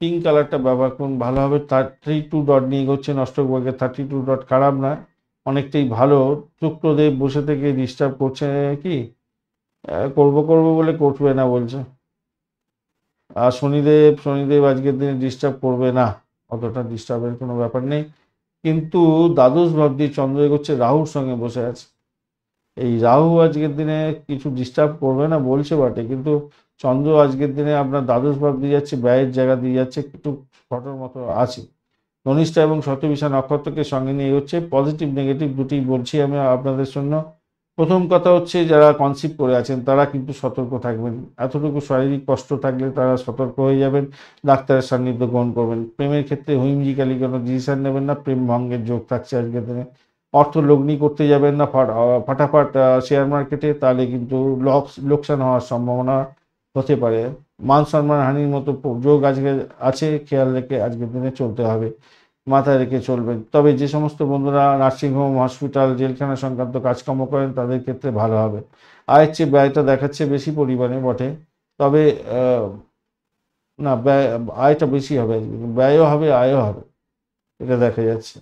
পিঙ্ক কালারটা ব্যবহার করুন, ভালো হবে। 32 ডট নিয়ে এগোচ্ছেন অষ্টক বর্গে। 32 ডট খারাপ নয়, অনেকটাই ভালো। শুক্রদেব বসে থেকে ডিস্টার্ব করছে কি, করবো বলে করবে না বলছে। আর শনিদেব আজকের দিনে ডিস্টার্ব করবে না, অতটা ডিস্টার্বের কোনো ব্যাপার নেই। কিন্তু দ্বাদশ ভাব দিয়ে চন্দ্র এগোচ্ছে, রাহুর সঙ্গে বসে আছে। এই রাহু আজকের দিনে কিছু ডিস্টার্ব করবে না বলছে বটে, কিন্তু চন্দ্র আজকের দিনে আপনার দ্বাদশ ভাব দিয়ে যাচ্ছে, ব্যয়ের জায়গা দিয়ে যাচ্ছে, একটু ফটোর মতো আছে। ধনিষ্ঠা এবং শতবিশা নক্ষত্রকে সঙ্গে নিয়ে হচ্ছে। পজিটিভ নেগেটিভ দুটি বলছি আমি আপনাদের জন্য। প্রথম কথা হচ্ছে, যারা কনসিভ করে আছেন তারা কিন্তু সতর্ক থাকবেন। এতটুকু শারীরিক কষ্ট থাকলে তারা সতর্ক হয়ে যাবেন, ডাক্তারের সান্নিধ্য গ্রহণ করবেন। প্রেমের ক্ষেত্রে হুইমজিক্যালি কোনো ডিসিশন নেবেন না, প্রেম ভঙ্গের যোগ থাকছে আজকের দিনে। অর্থ লগ্নি করতে যাবেন না ফাটাফাট শেয়ার মার্কেটে, তাহলে কিন্তু লোকসান হওয়ার সম্ভাবনা হতে পারে। মান সম্মান হানির মতো যোগ আজকে আছে, খেয়াল রেখে আজকের দিনে চলতে হবে, মাথায় রেখে চলবেন। তবে যে সমস্ত বন্ধুরা নার্সিংহোম, হসপিটাল, জেলখানা সংক্রান্ত কাজকর্ম করেন তাদের ক্ষেত্রে ভালো হবে। আয়ের চেয়ে ব্যয়টা দেখাচ্ছে বেশি পরিমাণে বটে, তবে না আয়টা বেশি হবে, ব্যয়ও হবে আয়ও হবে, এটা দেখা যাচ্ছে।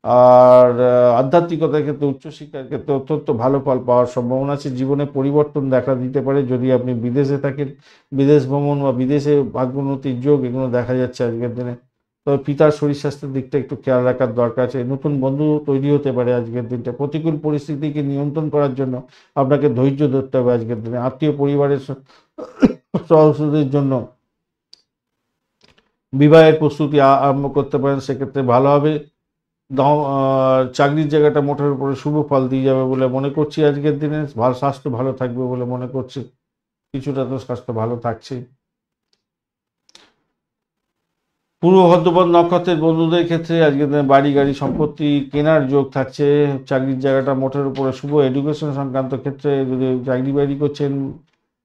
আর আধ্যাত্মিকতার ক্ষেত্রে, উচ্চশিক্ষার ক্ষেত্রে অত্যন্ত ভালো ফল পাওয়ার সম্ভাবনা আছে। জীবনে পরিবর্তন দেখা দিতে পারে যদি আপনি বিদেশে থাকেন। বিদেশ ভ্রমণ বা বিদেশে ভাগ্যোন্নতির যোগ এগুলো দেখা যাচ্ছে আজকের দিনে। তবে পিতার শরীর স্বাস্থ্যের দিকটা একটু খেয়াল রাখার দরকার আছে। নতুন বন্ধু তৈরি হতে পারে আজকের দিনটা। প্রতিকূল পরিস্থিতিকে নিয়ন্ত্রণ করার জন্য আপনাকে ধৈর্য ধরতে হবে আজকের দিনে। আত্মীয় পরিবারের সদস্যদের জন্য বিবাহের প্রস্তুতি আরম্ভ করতে পারেন, সেক্ষেত্রে ভালো হবে। চাকরির জায়গাটা মোটের উপরে শুভ ফল দিয়ে যাবে বলে মনে করছি আজকের দিনে। স্বাস্থ্য ভালো থাকবে বলে মনে করছি, কিছুটা তো স্বাস্থ্য ভালো থাকছে। পূর্ব বর্ধমান নক্ষত্রের বন্ধুদের ক্ষেত্রে আজকের দিনে বাড়ি গাড়ি সম্পত্তি কেনার যোগ থাকছে। চাকরির জায়গাটা মোটের উপরে শুভ। এডুকেশন সংক্রান্ত ক্ষেত্রে যদি চাকরি বাড়ি করছেন,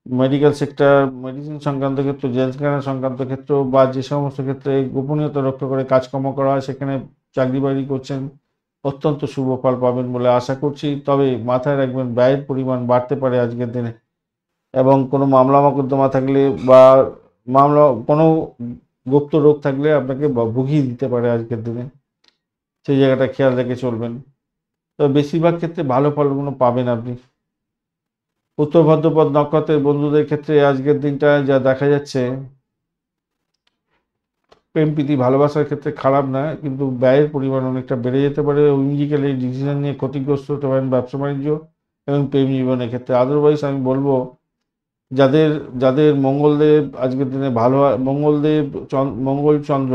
মেডিকেল সেক্টর, মেডিসিন সংক্রান্ত ক্ষেত্র, জেলখানা সংক্রান্ত ক্ষেত্র, বা যে সমস্ত ক্ষেত্রে গোপনীয়তা রক্ষা করে কাজকর্ম করা হয় সেখানে চাকরি বাড়ি করছেন, অত্যন্ত শুভ ফল পাবেন বলে আশা করছি। তবে মাথায় রাখবেন, ব্যয়ের পরিমাণ বাড়তে পারে আজকের দিনে, এবং কোনো মামলা মোকদ্দমা থাকলে বা কোনো গুপ্ত রোগ থাকলে আপনাকে ভুগিয়ে দিতে পারে আজকের দিনে, সেই জায়গাটা খেয়াল রেখে চলবেন। তবে বেশিরভাগ ক্ষেত্রে ভালো ফলগুলো পাবেন আপনি। উত্তর ভাদ্রপদ নক্ষত্রের বন্ধুদের ক্ষেত্রে আজকের দিনটা যা দেখা যাচ্ছে, প্রেম প্রীতি ভালোবাসার ক্ষেত্রে খারাপ না, কিন্তু ব্যয়ের পরিমাণ অনেকটা বেড়ে যেতে পারে। উইঞ্জিক্যালি ডিসিশন নিয়ে ক্ষতিগ্রস্ত হতে পারেন ব্যবসা বাণিজ্য এবং প্রেম জীবনের ক্ষেত্রে। আদারওয়াইজ আমি বলবো, যাদের যাদের মঙ্গলদেব আজকের দিনে ভালো, মঙ্গল চন্দ্র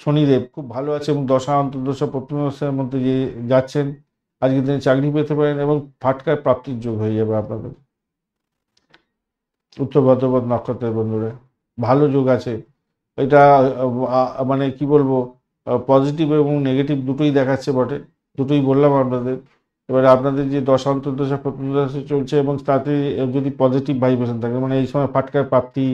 শনিদেব খুব ভালো আছে এবং দশা অন্তর্দশা প্রতিমদশার মধ্যে যে যাচ্ছেন, আজকের দিনে চাকরি পেতে পারেন এবং ফাটকায় প্রাপ্তির যোগ হয়ে যাবে আপনাদের। উত্তর ভাদ্রপদ নক্ষত্রের বন্ধুরা ভালো যোগ আছে। এটা মানে কি বলবো, পজিটিভ এবং নেগেটিভ দুটোই দেখাচ্ছে বটে, দুটোই বললাম আপনাদের। এবারে আপনাদের যে দশা অন্তর্দশা প্রত্যন্তদশা চলছে এবং তাতে যদি পজিটিভ ভাইব্রেশন থাকে, মানে এই সময় ফাটকার প্রাপ্তি,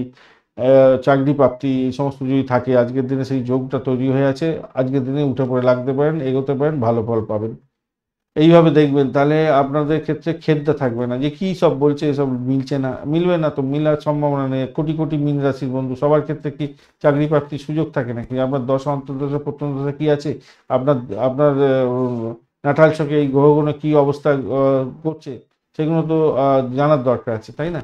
চাকরি প্রাপ্তি এই সমস্ত যদি থাকে, আজকের দিনে সেই যোগটা তৈরি হয়ে আছে, আজকের দিনে উঠে পড়ে লাগতে পারেন, এগোতে পারেন, ভালো ফল পাবেন। এইভাবে দেখবেন, তাহলে আপনাদের ক্ষেত্রে খেদ্দা থাকবে না যে কি সব বলছে, এসব মিলছে না, মিলবে না তো, মিলার সম্ভাবনা নেই। কোটি কোটি মীন রাশির বন্ধু সবার ক্ষেত্রে কি চাকরি প্রাপ্তির সুযোগ থাকে নাকি? আপনার দশা অন্তর্দশা প্রত্যন্তদশা কি আছে, আপনার আপনার নাটাল ছকে এই গ্রহগুলো কি অবস্থা করছে, সেগুলো তো জানার দরকার আছে, তাই না?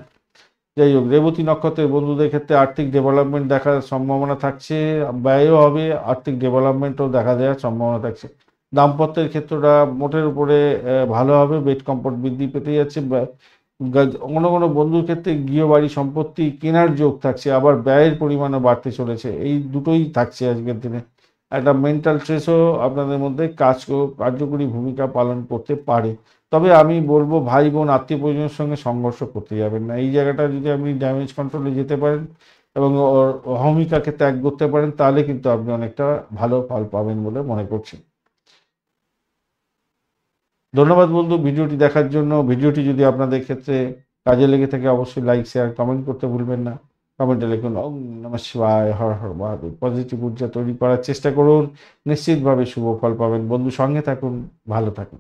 যাই হোক, রেবতী নক্ষত্রের বন্ধুদের ক্ষেত্রে আর্থিক ডেভেলপমেন্ট দেখার সম্ভাবনা থাকছে, ব্যয়ও হবে, আর্থিক ডেভেলপমেন্টও দেখা দেওয়ার সম্ভাবনা থাকছে। দাম্পত্যের ক্ষেত্রটা মোটের উপরে ভালো হবে, বেড কমফোর্ট বৃদ্ধি পেতে যাচ্ছে। কোনো কোনো বন্ধুর ক্ষেত্রে গৃহবাড়ি সম্পত্তি কেনার যোগ থাকছে, আবার ব্যয়ের পরিমাণও বাড়তে চলেছে, এই দুটোই থাকছে আজকের দিনে। একটা মেন্টাল স্ট্রেসও আপনাদের মধ্যে কার্যকরী ভূমিকা পালন করতে পারে। তবে আমি বলবো ভাই বোন আত্মীয় পরিজনের সঙ্গে সংঘর্ষ করতে যাবেন না। এই জায়গাটা যদি আপনি ড্যামেজ কন্ট্রোলে যেতে পারেন এবং অহমিকাকে ত্যাগ করতে পারেন, তাহলে কিন্তু আপনি অনেকটা ভালো ফল পাবেন বলে মনে করছি। ধন্যবাদ বন্ধু ভিডিওটি দেখার জন্য। ভিডিওটি যদি আপনাদের ক্ষেত্রে কাজে লেগে থাকে, অবশ্যই লাইক শেয়ার কমেন্ট করতে ভুলবেন না। কমেন্টে লিখুন ওম নমঃ শিবায়, হর হর মহাদেব। পজিটিভ ঊর্জা তৈরি করার চেষ্টা করুন, নিশ্চিতভাবে শুভ ফল পাবেন। বন্ধু সঙ্গে থাকুন, ভালো থাকুন।